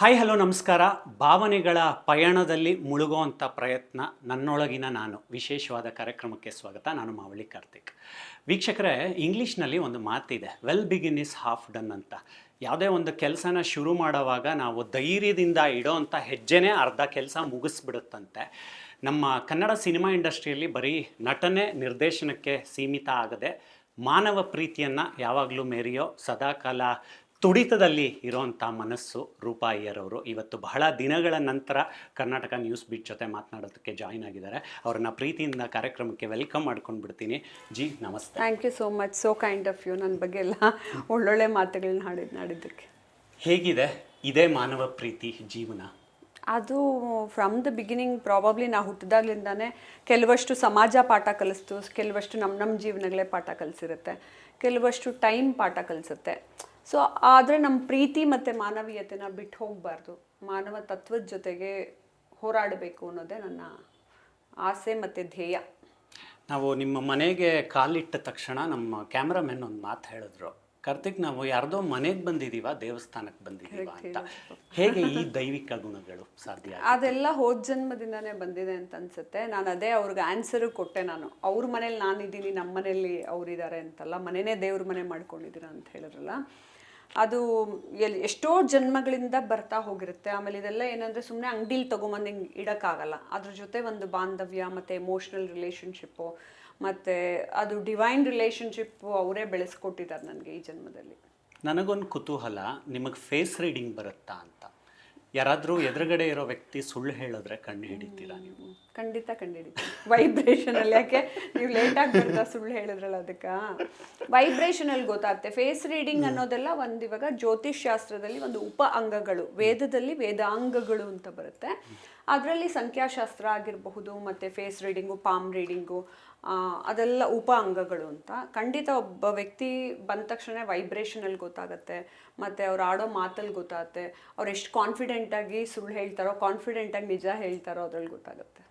Hi hello ನಮಸ್ಕಾರ. ಭಾವನೆಗಳ ಪಯಣದಲ್ಲಿ ಮುಳುಗುವಂಥ ಪ್ರಯತ್ನ ನನ್ನೊಳಗಿನ ನಾನು ವಿಶೇಷವಾದ ಕಾರ್ಯಕ್ರಮಕ್ಕೆ ಸ್ವಾಗತ. ನಾನು ಮಾವಳಿ ಕಾರ್ತಿಕ್. ವೀಕ್ಷಕರೇ, ಇಂಗ್ಲೀಷ್ನಲ್ಲಿ ಒಂದು ಮಾತಿದೆ, well begin is half done ಅಂತ. ಯಾವುದೇ ಒಂದು ಕೆಲಸನ ಶುರು ಮಾಡುವಾಗ ನಾವು ಧೈರ್ಯದಿಂದ ಇಡೋವಂಥ ಹೆಜ್ಜೆನೇ ಅರ್ಧ ಕೆಲಸ ಮುಗಿಸ್ಬಿಡುತ್ತಂತೆ. ನಮ್ಮ ಕನ್ನಡ ಸಿನಿಮಾ ಇಂಡಸ್ಟ್ರಿಯಲ್ಲಿ ಬರೀ ನಟನೆ ನಿರ್ದೇಶನಕ್ಕೆ ಸೀಮಿತ ಆಗದೆ ಮಾನವ ಪ್ರೀತಿಯನ್ನು ಯಾವಾಗಲೂ ಮೆರೆಯೋ ಸದಾಕಾಲ ತುಡಿತದಲ್ಲಿ ಇರೋವಂಥ ಮನಸ್ಸು ರೂಪಾ ಅಯ್ಯರವರು ಇವತ್ತು ಬಹಳ ದಿನಗಳ ನಂತರ ಕರ್ನಾಟಕ ನ್ಯೂಸ್ ಬೀಟ್ ಜೊತೆ ಮಾತನಾಡೋದಕ್ಕೆ ಜಾಯ್ನ್ ಆಗಿದ್ದಾರೆ. ಅವ್ರನ್ನ ಪ್ರೀತಿಯಿಂದ ಕಾರ್ಯಕ್ರಮಕ್ಕೆ ವೆಲ್ಕಮ್ ಮಾಡ್ಕೊಂಡು ಬಿಡ್ತೀನಿ. ಜಿ ನಮಸ್ತೆ. Thank you so much, so kind of you. ನನ್ನ ಬಗ್ಗೆ ಎಲ್ಲ ಒಳ್ಳೊಳ್ಳೆ ಮಾತುಗಳನ್ನ ನಾಡಿದ್ದಕ್ಕೆ. ಹೇಗಿದೆ ಇದೇ ಮಾನವ ಪ್ರೀತಿ ಜೀವನ? ಅದು ಫ್ರಮ್ ದ ಬಿಗಿನಿಂಗ್ ಪ್ರಾಬಬ್ಲಿ ನಾವು ಹುಟ್ಟಿದಾಗ್ಲಿಂದಾನೇ ಕೆಲವಷ್ಟು ಸಮಾಜ ಪಾಠ ಕಲಿಸ್ತು, ಕೆಲವಷ್ಟು ನಮ್ಮ ಜೀವನಗಳೇ ಪಾಠ ಕಲಿಸಿರುತ್ತೆ, ಕೆಲವಷ್ಟು ಟೈಮ್ ಪಾಠ ಕಲಿಸುತ್ತೆ. ಸೊ ಆದರೆ ನಮ್ಮ ಪ್ರೀತಿ ಮತ್ತು ಮಾನವೀಯತೆನ ಬಿಟ್ಟು ಹೋಗಬಾರ್ದು, ಮಾನವ ತತ್ವದ ಜೊತೆಗೆ ಹೋರಾಡಬೇಕು ಅನ್ನೋದೇ ನನ್ನ ಆಸೆ ಮತ್ತು ಧ್ಯೇಯ. ನಾವು ನಿಮ್ಮ ಮನೆಗೆ ಕಾಲಿಟ್ಟ ತಕ್ಷಣ ನಮ್ಮ ಕ್ಯಾಮ್ರಾಮನ್ ಒಂದು ಮಾತು ಹೇಳಿದ್ರು, ಕಾರ್ತಿಕ್ ನಾವು ಯಾರ್ದೋ ಮನೆಗೆ ಬಂದಿದ್ದೀವ ದೇವಸ್ಥಾನಕ್ಕೆ ಬಂದಿದ್ದೀವ ಅಂತ. ಹೇಗೆ ಈ ದೈವಿಕ ಗುಣಗಳು ಸಾಧ್ಯ? ಅದೆಲ್ಲ ಹೋದ ಜನ್ಮದಿಂದಾನೇ ಬಂದಿದೆ ಅಂತ ಅನ್ಸುತ್ತೆ. ನಾನು ಅದೇ ಅವ್ರಿಗೆ ಆನ್ಸರು ಕೊಟ್ಟೆ. ನಾನು ಅವ್ರ ಮನೇಲಿ ನಾನಿದ್ದೀನಿ, ನಮ್ಮ ಮನೇಲಿ ಅವರಿದ್ದಾರೆ ಅಂತಲ್ಲ, ಮನೆಯೇ ದೇವ್ರ ಮನೆ ಮಾಡ್ಕೊಂಡಿದ್ದೀರ ಅಂತ ಹೇಳಿದ್ರಲ್ಲ, ಅದು ಎಷ್ಟೋ ಜನ್ಮಗಳಿಂದ ಬರ್ತಾ ಹೋಗಿರುತ್ತೆ. ಆಮೇಲೆ ಇದೆಲ್ಲ ಏನಂದರೆ ಸುಮ್ಮನೆ ಅಂಗಡಿಲಿ ತೊಗೊಂಬಂದು ಹಿಂಗೆ ಇಡೋಕ್ಕಾಗಲ್ಲ. ಅದ್ರ ಜೊತೆ ಒಂದು ಬಾಂಧವ್ಯ ಮತ್ತು ಎಮೋಷ್ನಲ್ ರಿಲೇಷನ್ಶಿಪ್ಪು ಮತ್ತು ಅದು ಡಿವೈನ್ ರಿಲೇಷನ್ಶಿಪ್ಪು ಅವರೇ ಬೆಳೆಸ್ಕೊಟ್ಟಿದ್ದಾರೆ ನನಗೆ ಈ ಜನ್ಮದಲ್ಲಿ. ನನಗೊಂದು ಕುತೂಹಲ, ನಿಮಗೆ ಫೇಸ್ ರೀಡಿಂಗ್ ಬರುತ್ತಾ ಅಂತ? ಯಾರಾದರೂ ಎದುರುಗಡೆ ಇರೋ ವ್ಯಕ್ತಿ ಸುಳ್ಳು ಹೇಳಿದ್ರೆ ಕಂಡು ಹಿಡಿತೀರಾ ನೀವು? ಖಂಡಿತ ಕಂಡು ಹಿಡಿತೀವಿ ವೈಬ್ರೇಷನಲ್ಲಿ. ಯಾಕೆ ನೀವು ಲೇಟಾಗಿ ಬರ್ತಾ ಸುಳ್ಳು ಹೇಳಿದ್ರಲ್ಲ, ಅದಕ್ಕೆ ವೈಬ್ರೇಷನಲ್ಲಿ ಗೊತ್ತಾಗುತ್ತೆ. ಫೇಸ್ ರೀಡಿಂಗ್ ಅನ್ನೋದೆಲ್ಲ ಒಂದು ಇವಾಗ ಜ್ಯೋತಿಷ್ ಶಾಸ್ತ್ರದಲ್ಲಿ ಒಂದು ಉಪ ಅಂಗಗಳು, ವೇದದಲ್ಲಿ ವೇದಾಂಗಗಳು ಅಂತ ಬರುತ್ತೆ. ಅದರಲ್ಲಿ ಸಂಖ್ಯಾಶಾಸ್ತ್ರ ಆಗಿರಬಹುದು ಮತ್ತು ಫೇಸ್ ರೀಡಿಂಗು, ಪಾಮ್ ರೀಡಿಂಗು, ಅದೆಲ್ಲ ಉಪ ಅಂಗಗಳು ಅಂತ. ಖಂಡಿತ ಒಬ್ಬ ವ್ಯಕ್ತಿ ಬಂದ ತಕ್ಷಣ ವೈಬ್ರೇಷನಲ್ಲಿ ಗೊತ್ತಾಗುತ್ತೆ, ಮತ್ತು ಅವ್ರು ಆಡೋ ಮಾತಲ್ಲಿ ಗೊತ್ತಾಗುತ್ತೆ, ಅವ್ರು ಎಷ್ಟು ಕಾನ್ಫಿಡೆಂಟಾಗಿ ಸುಳ್ಳು ಹೇಳ್ತಾರೋ, ಕಾನ್ಫಿಡೆಂಟಾಗಿ ನಿಜ ಹೇಳ್ತಾರೋ ಅದ್ರಲ್ಲಿ ಗೊತ್ತಾಗುತ್ತೆ.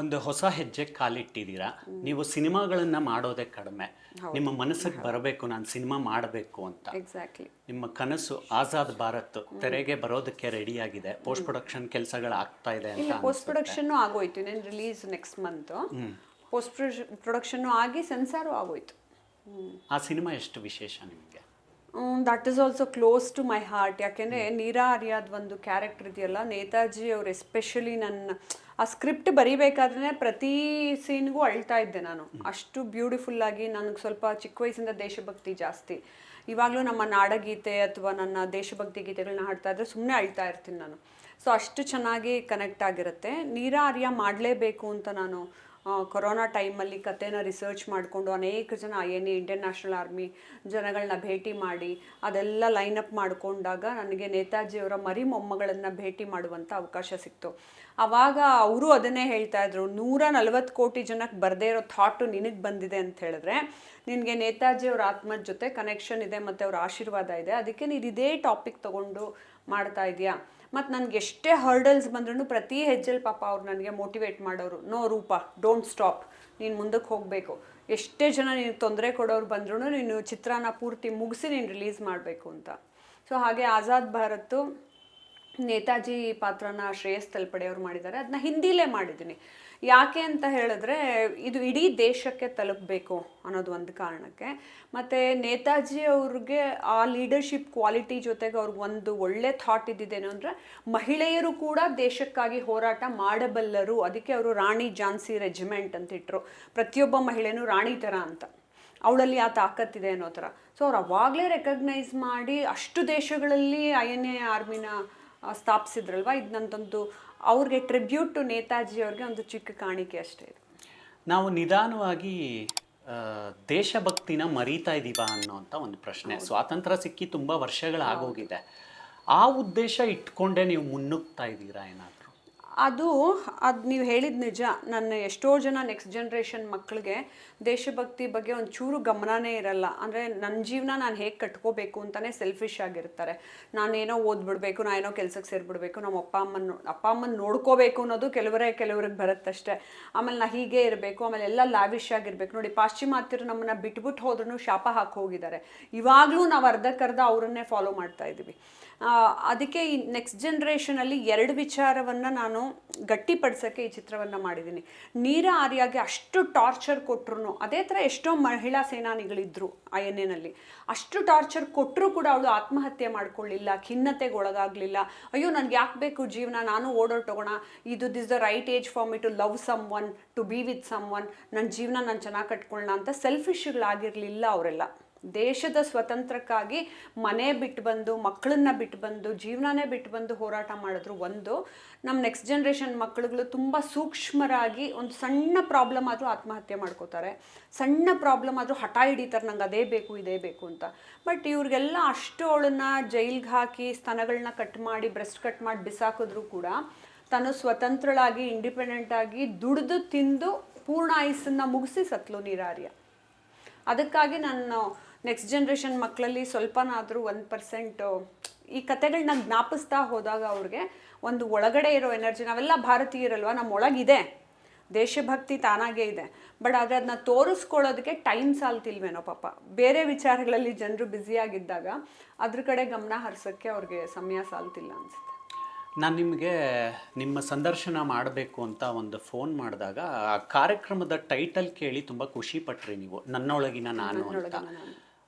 ಒಂದು ಹೊಸ ಹೆಜ್ಜೆ ಕಾಲಿಟ್ಟಿದ್ದೀರಾ. ನೀವು ಸಿನಿಮಾಗಳನ್ನು ಮಾಡೋದೇ ಕಡಿಮೆ, ನಿಮ್ಮ ಮನಸ್ಸಿಗೆ ಬರಬೇಕು ನಾನು ಸಿನಿಮಾ ಮಾಡಬೇಕು ಅಂತ. ಎಕ್ಸಾಕ್ಟ್ಲಿ. ನಿಮ್ಮ ಕನಸು ಆಜಾದ್ ಭಾರತ್ ತೆರೆಗೆ ಬರೋದಕ್ಕೆ ರೆಡಿಯಾಗಿದೆ, ಪೋಸ್ಟ್ ಪ್ರೊಡಕ್ಷನ್ ಕೆಲಸಗಳು ಆಗ್ತಾ ಇದೆ ಅಂತ. ಪೋಸ್ಟ್ ಪ್ರೊಡಕ್ಷನ್ನು ಆಗೋಯ್ತು, ಇನ್ನೇನು release next month. Post production ಆಗಿ ಸೆನ್ಸಾರು ಆಗೋಯ್ತು. ಆ ಸಿನಿಮಾ ಎಷ್ಟು ವಿಶೇಷ ನಿಮಗೆ? That is also close to my heart. ಯಾಕೆಂದರೆ ನೀರಾ ಆರ್ಯಾದ ಒಂದು ಕ್ಯಾರೆಕ್ಟರ್ ಇದೆಯಲ್ಲ, ನೇತಾಜಿ ಅವರು ಎಸ್ಪೆಷಲಿ ನನ್ನ ಆ ಸ್ಕ್ರಿಪ್ಟ್ ಬರಿಬೇಕಾದ್ರೆ ಪ್ರತಿ ಸೀನ್ಗೂ ಅಳ್ತಾ ಇದ್ದೆ ನಾನು. ಅಷ್ಟು ಬ್ಯೂಟಿಫುಲ್ಲಾಗಿ, ನನಗೆ ಸ್ವಲ್ಪ ಚಿಕ್ಕ ವಯಸ್ಸಿಂದ ದೇಶಭಕ್ತಿ ಜಾಸ್ತಿ. ಇವಾಗಲೂ ನಮ್ಮ ನಾಡಗೀತೆ ಅಥವಾ ನನ್ನ ದೇಶಭಕ್ತಿ ಗೀತೆಗಳನ್ನ ಹಾಡ್ತಾ ಇದ್ದರೆ ಸುಮ್ಮನೆ ಅಳ್ತಾ ಇರ್ತೀನಿ ನಾನು. ಸೊ ಅಷ್ಟು ಚೆನ್ನಾಗಿ ಕನೆಕ್ಟ್ ಆಗಿರುತ್ತೆ. ನೀರಾ ಆರ್ಯ ಮಾಡಲೇಬೇಕು ಅಂತ ನಾನು ಕೊರೋನಾ ಟೈಮಲ್ಲಿ ಕತೆನ ರಿಸರ್ಚ್ ಮಾಡಿಕೊಂಡು ಅನೇಕ ಜನ INA ಇಂಡಿಯನ್ ನ್ಯಾಷನಲ್ ಆರ್ಮಿ ಜನಗಳನ್ನ ಭೇಟಿ ಮಾಡಿ ಅದೆಲ್ಲ ಲೈನಪ್ ಮಾಡಿಕೊಂಡಾಗ ನನಗೆ ನೇತಾಜಿಯವರ ಮರಿ ಮೊಮ್ಮಗಳನ್ನು ಭೇಟಿ ಮಾಡುವಂಥ ಅವಕಾಶ ಸಿಕ್ತು. ಆವಾಗ ಅವರು ಅದನ್ನೇ ಹೇಳ್ತಾ ಇದ್ರು, 140 ಕೋಟಿ ಜನಕ್ಕೆ ಬರದೇ ಇರೋ ಥಾಟು ನಿನಗೆ ಬಂದಿದೆ ಅಂತ ಹೇಳಿದ್ರೆ ನಿನಗೆ ನೇತಾಜಿಯವ್ರ ಆತ್ಮದ ಜೊತೆ ಕನೆಕ್ಷನ್ ಇದೆ ಮತ್ತು ಅವ್ರ ಆಶೀರ್ವಾದ ಇದೆ, ಅದಕ್ಕೆ ನೀನು ಇದೇ ಟಾಪಿಕ್ ತೊಗೊಂಡು ಮಾಡ್ತಾ ಇದೆಯಾ. ಮತ್ತು ನನಗೆ ಎಷ್ಟೇ ಹರ್ಡಲ್ಸ್ ಬಂದ್ರೂ ಪ್ರತಿ ಹೆಜ್ಜೆಲಿ ಪಾಪ ಅವ್ರು ನನಗೆ ಮೋಟಿವೇಟ್ ಮಾಡೋರು, ನೋ ರೂಪಾ, ಡೋಂಟ್ ಸ್ಟಾಪ್, ನೀನು ಮುಂದಕ್ಕೆ ಹೋಗಬೇಕು. ಎಷ್ಟೇ ಜನ ನೀನು ತೊಂದರೆ ಕೊಡೋರು ಬಂದ್ರೂ ನೀನು ಚಿತ್ರಾನ ಪೂರ್ತಿ ಮುಗಿಸಿ ನೀನು ರಿಲೀಸ್ ಮಾಡಬೇಕು ಅಂತ. ಸೊ ಹಾಗೆ ಆಜಾದ್ ಭಾರತ್ ನೇತಾಜಿ ಪಾತ್ರನ ಶ್ರೇಯಸ್ ತಲ್ಪಡೆ ಅವ್ರು ಮಾಡಿದ್ದಾರೆ. ಅದನ್ನ ಹಿಂದಿಲೇ ಮಾಡಿದ್ದೀನಿ. ಯಾಕೆ ಅಂತ ಹೇಳಿದ್ರೆ ಇದು ಇಡೀ ದೇಶಕ್ಕೆ ತಲುಪಬೇಕು ಅನ್ನೋದು ಒಂದು ಕಾರಣಕ್ಕೆ. ಮತ್ತು ನೇತಾಜಿ ಅವ್ರಿಗೆ ಆ ಲೀಡರ್ಶಿಪ್ ಕ್ವಾಲಿಟಿ ಜೊತೆಗೆ ಅವ್ರಿಗೆ ಒಂದು ಒಳ್ಳೆ ಥಾಟ್ ಇದ್ದಿದ್ದೇನು ಅಂದರೆ ಮಹಿಳೆಯರು ಕೂಡ ದೇಶಕ್ಕಾಗಿ ಹೋರಾಟ ಮಾಡಬಲ್ಲರು. ಅದಕ್ಕೆ ಅವರು ರಾಣಿ ಝಾನ್ಸಿ ರೆಜಿಮೆಂಟ್ ಅಂತ ಇಟ್ಟರು, ಪ್ರತಿಯೊಬ್ಬ ಮಹಿಳೆನೂ ರಾಣಿ ಥರ ಅಂತ, ಅವಳಲ್ಲಿ ಆ ತಾಕತ್ತಿದೆ ಅನ್ನೋ ಥರ. ಸೊ ಅವ್ರು ಅವಾಗಲೇ ರೆಕಗ್ನೈಸ್ ಮಾಡಿ ಅಷ್ಟು ದೇಶಗಳಲ್ಲಿ INA ಆರ್ಮಿನ ಸ್ಥಾಪಿಸಿದ್ರಲ್ವ. ಇದು ನಂದೊಂದು ಅವ್ರಿಗೆ ಟ್ರಿಬ್ಯೂಟ್ ಟು ನೇತಾಜಿ ಅವ್ರಿಗೆ ಒಂದು ಚಿಕ್ಕ ಕಾಣಿಕೆ ಅಷ್ಟೇ ಇದು. ನಾವು ನಿಧಾನವಾಗಿ ದೇಶಭಕ್ತಿನ ಮರೀತಾ ಇದ್ದೀವ ಅನ್ನೋಂಥ ಒಂದು ಪ್ರಶ್ನೆ. ಸ್ವಾತಂತ್ರ್ಯ ಸಿಕ್ಕಿ ತುಂಬ ವರ್ಷಗಳಾಗೋಗಿದೆ. ಆ ಉದ್ದೇಶ ಇಟ್ಕೊಂಡೇ ನೀವು ಮುನ್ನುಗ್ತಾ ಇದ್ದೀರಾ ಏನಾದರೂ? ಅದು ನೀವು ಹೇಳಿದ ನಿಜ. ನನ್ನ ಎಷ್ಟೋ ಜನ ನೆಕ್ಸ್ಟ್ ಜನ್ರೇಷನ್ ಮಕ್ಕಳಿಗೆ ದೇಶಭಕ್ತಿ ಬಗ್ಗೆ ಒಂಚೂರು ಗಮನನೇ ಇರಲ್ಲ. ಅಂದರೆ ನನ್ನ ಜೀವನ ನಾನು ಹೇಗೆ ಕಟ್ಕೋಬೇಕು ಅಂತಲೇ ಸೆಲ್ಫಿಶ್ ಆಗಿರ್ತಾರೆ. ನಾನೇನೋ ಓದ್ಬಿಡ್ಬೇಕು, ನಾನೇನೋ ಕೆಲಸಕ್ಕೆ ಸೇರಿಬಿಡ್ಬೇಕು, ನಮ್ಮ ಅಪ್ಪ ಅಮ್ಮನ ನೋಡ್ಕೋಬೇಕು ಅನ್ನೋದು ಕೆಲವ್ರಿಗೆ ಬರುತ್ತಷ್ಟೇ. ಆಮೇಲೆ ನಾ ಹೀಗೆ ಇರಬೇಕು, ಆಮೇಲೆ ಎಲ್ಲ ಲ್ಯಾವಿಶ್ ಆಗಿರ್ಬೇಕು. ನೋಡಿ, ಪಾಶ್ಚಿಮಾತ್ಯರು ನಮ್ಮನ್ನು ಬಿಟ್ಬಿಟ್ಟು ಹೋದ್ರೂ ಶಾಪ ಹಾಕಿ ಹೋಗಿದ್ದಾರೆ. ಇವಾಗಲೂ ನಾವು ಅರ್ಧಕ್ಕರ್ಧ ಅವರನ್ನೇ ಫಾಲೋ ಮಾಡ್ತಾ ಇದ್ದೀವಿ. ಅದಕ್ಕೆ ಈ ನೆಕ್ಸ್ಟ್ ಜನ್ರೇಷನಲ್ಲಿ 2 ವಿಚಾರವನ್ನು ನಾನು ಗಟ್ಟಿಪಡಿಸೋಕ್ಕೆ ಈ ಚಿತ್ರವನ್ನು ಮಾಡಿದ್ದೀನಿ. ನೀರಾ ಆರ್ಯಾಗೆ ಅಷ್ಟು ಟಾರ್ಚರ್ ಕೊಟ್ಟರು, ಅದೇ ಥರ ಎಷ್ಟೋ ಮಹಿಳಾ ಸೇನಾನಿಗಳಿದ್ದರು INA ಅಷ್ಟು ಟಾರ್ಚರ್ ಕೊಟ್ಟರೂ ಕೂಡ ಅವಳು ಆತ್ಮಹತ್ಯೆ ಮಾಡ್ಕೊಳ್ಳಿಲ್ಲ, ಖಿನ್ನತೆಗೆ ಒಳಗಾಗಲಿಲ್ಲ. ಅಯ್ಯೋ ನನಗೆ ಯಾಕೆ ಬೇಕು ಜೀವನ, ನಾನು ಓಡೋಟೋಗೋಣ, this the right age for me to love someone, to be with someone, ನನ್ನ ಜೀವನ ನಾನು ಚೆನ್ನಾಗಿ ಕಟ್ಕೊಳ್ಳೋಣ ಅಂತ ಸೆಲ್ಫಿಶ್ಗಳಾಗಿರಲಿಲ್ಲ ಅವರೆಲ್ಲ. ದೇಶದ ಸ್ವತಂತ್ರಕ್ಕಾಗಿ ಮನೆ ಬಿಟ್ಟು ಬಂದು, ಮಕ್ಕಳನ್ನ ಬಿಟ್ಟು ಬಂದು, ಜೀವನನೇ ಬಿಟ್ಟು ಬಂದು ಹೋರಾಟ ಮಾಡಿದ್ರು. ನಮ್ಮ ನೆಕ್ಸ್ಟ್ ಜನ್ರೇಷನ್ ಮಕ್ಕಳುಗಳು ತುಂಬ ಸೂಕ್ಷ್ಮರಾಗಿ ಒಂದು ಸಣ್ಣ ಪ್ರಾಬ್ಲಮ್ ಆದರೂ ಆತ್ಮಹತ್ಯೆ ಮಾಡ್ಕೋತಾರೆ, ಸಣ್ಣ ಪ್ರಾಬ್ಲಮ್ ಆದರೂ ಹಠ ಹಿಡಿತಾರೆ, ನಂಗೆ ಅದೇ ಬೇಕು ಇದೇ ಬೇಕು ಅಂತ. ಬಟ್ ಇವ್ರಿಗೆಲ್ಲ ಅಷ್ಟು ಅವಳನ್ನು ಜೈಲ್ಗೆ ಹಾಕಿ ಸ್ತನಗಳನ್ನ ಕಟ್ ಮಾಡಿ ಬ್ರೆಸ್ಟ್ ಕಟ್ ಮಾಡಿ ಬಿಸಾಕಿದ್ರು ಕೂಡ ತಾನು ಸ್ವತಂತ್ರಳಾಗಿ ಇಂಡಿಪೆಂಡೆಂಟಾಗಿ ದುಡಿದು ತಿಂದು ಪೂರ್ಣ ಆಯುಸ್ಸನ್ನು ಮುಗಿಸಿ ಸತ್ಲು ನೀರಾ ಆರ್ಯ. ಅದಕ್ಕಾಗಿ ನಾನು ನೆಕ್ಸ್ಟ್ ಜನ್ರೇಷನ್ ಮಕ್ಕಳಲ್ಲಿ ಸ್ವಲ್ಪನಾದರೂ 1% ಈ ಕತೆಗಳನ್ನ ಜ್ಞಾಪಿಸ್ತಾ ಹೋದಾಗ ಅವ್ರಿಗೆ ಒಂದು ಒಳಗಡೆ ಇರೋ ಎನರ್ಜಿ, ನಾವೆಲ್ಲ ಭಾರತೀಯರಲ್ವ, ನಮ್ಮ ಒಳಗಿದೆ ದೇಶಭಕ್ತಿ ತಾನಾಗೇ ಇದೆ. ಬಟ್ ಆದರೆ ಅದನ್ನ ತೋರಿಸ್ಕೊಳ್ಳೋದಕ್ಕೆ ಟೈಮ್ ಸಾಲ್ತಿಲ್ವೇನೋ ಪಾಪ. ಬೇರೆ ವಿಚಾರಗಳಲ್ಲಿ ಜನರು ಬ್ಯುಸಿಯಾಗಿದ್ದಾಗ ಅದ್ರ ಕಡೆ ಗಮನ ಹರಿಸೋಕ್ಕೆ ಅವ್ರಿಗೆ ಸಮಯ ಸಾಲ್ತಿಲ್ಲ ಅನಿಸುತ್ತೆ. ನಾನು ನಿಮಗೆ ನಿಮ್ಮ ಸಂದರ್ಶನ ಮಾಡಬೇಕು ಅಂತ ಒಂದು ಫೋನ್ ಮಾಡಿದಾಗ ಆ ಕಾರ್ಯಕ್ರಮದ ಟೈಟಲ್ ಕೇಳಿ ತುಂಬ ಖುಷಿ ಪಟ್ರಿ ನೀವು, ನನ್ನೊಳಗಿನ ನಾನು ಅಂತ.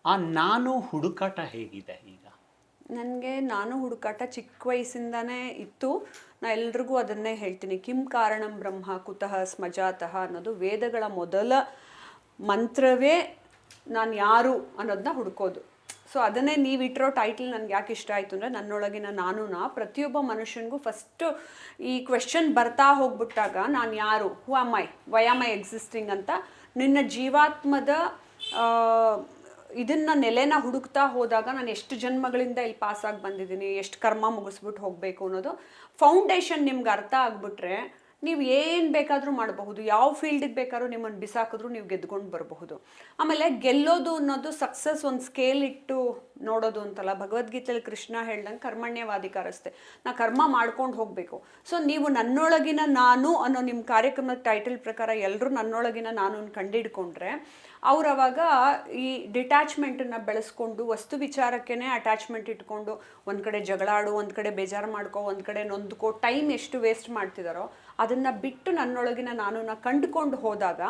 ಆ ನಾನು ಹುಡುಕಾಟ ಹೇಗಿದೆ ಈಗ? ನನಗೆ ನಾನು ಹುಡುಕಾಟ ಚಿಕ್ಕ ವಯಸ್ಸಿಂದನೇ ಇತ್ತು. ನಾ ಎಲ್ರಿಗೂ ಅದನ್ನೇ ಹೇಳ್ತೀನಿ, ಕಿಂ ಕಾರಣಂ ಬ್ರಹ್ಮ ಕುತಃ ಸ್ಮಜಾತಃ ಅನ್ನೋದು ವೇದಗಳ ಮೊದಲ ಮಂತ್ರವೇ ನಾನು ಯಾರು ಅನ್ನೋದನ್ನ ಹುಡುಕೋದು. ಸೊ ಅದನ್ನೇ ನೀವಿಟ್ಟಿರೋ ಟೈಟಲ್ ನನಗೆ ಯಾಕೆ ಇಷ್ಟ ಆಯಿತು ಅಂದರೆ, ನನ್ನೊಳಗಿನ ನಾನುನ ಪ್ರತಿಯೊಬ್ಬ ಮನುಷ್ಯನಿಗೂ ಫಸ್ಟು ಈ ಕ್ವೆಶ್ಚನ್ ಬರ್ತಾ ಹೋಗ್ಬಿಟ್ಟಾಗ ನಾನು ಯಾರು, ಹೂ am I, why am I existing ಅಂತ ನಿನ್ನ ಜೀವಾತ್ಮದ ಇದನ್ನು ನೆಲೆನ ಹುಡುಕ್ತಾ ಹೋದಾಗ ನಾನು ಎಷ್ಟು ಜನ್ಮಗಳಿಂದ ಇಲ್ಲಿ ಪಾಸಾಗಿ ಬಂದಿದ್ದೀನಿ, ಎಷ್ಟು ಕರ್ಮ ಮುಗಿಸ್ಬಿಟ್ಟು ಹೋಗಬೇಕು ಅನ್ನೋದು ಫೌಂಡೇಶನ್ ನಿಮ್ಗೆ ಅರ್ಥ ಆಗಿಬಿಟ್ರೆ ನೀವು ಏನು ಬೇಕಾದರೂ ಮಾಡಬಹುದು. ಯಾವ ಫೀಲ್ಡಿಗೆ ಬೇಕಾದ್ರೂ ನಿಮ್ಮನ್ನು ಬಿಸಾಕಿದ್ರು ನೀವು ಗೆದ್ಕೊಂಡು ಬರಬಹುದು. ಆಮೇಲೆ ಗೆಲ್ಲೋದು ಅನ್ನೋದು ಸಕ್ಸಸ್ ಒಂದು ಸ್ಕೇಲ್ ಇಟ್ಟು ನೋಡೋದು ಅಂತಲ್ಲ. ಭಗವದ್ಗೀತೆಯಲ್ಲಿ ಕೃಷ್ಣ ಹೇಳ್ದಂಗೆ ಕರ್ಮಣ್ಯವಾಧಿಕಾರಸ್ತೆ, ನಾ ಕರ್ಮ ಮಾಡ್ಕೊಂಡು ಹೋಗಬೇಕು. ಸೊ ನೀವು ನನ್ನೊಳಗಿನ ನಾನು ಅನ್ನೋ ನಿಮ್ಮ ಕಾರ್ಯಕ್ರಮದ ಟೈಟಲ್ ಪ್ರಕಾರ ಎಲ್ಲರೂ ನನ್ನೊಳಗಿನ ನಾನು ಕಂಡಿಡ್ಕೊಂಡ್ರೆ ಅವ್ರು ಅವಾಗ ಈ ಡಿಟ್ಯಾಚ್ಮೆಂಟನ್ನು ಬೆಳೆಸ್ಕೊಂಡು ವಸ್ತು ವಿಚಾರಕ್ಕೇ ಅಟ್ಯಾಚ್ಮೆಂಟ್ ಇಟ್ಕೊಂಡು ಒಂದು ಕಡೆ ಜಗಳಾಡು, ಒಂದು ಕಡೆ ಬೇಜಾರು ಮಾಡ್ಕೊ, ಒಂದು ಕಡೆ ನೊಂದ್ಕೋ, ಟೈಮ್ ಎಷ್ಟು ವೇಸ್ಟ್ ಮಾಡ್ತಿದ್ದಾರೋ ಅದನ್ನು ಬಿಟ್ಟು ನನ್ನೊಳಗಿನ ನಾನನ್ನ ಕಂಡುಕೊಂಡು ಹೋದಾಗ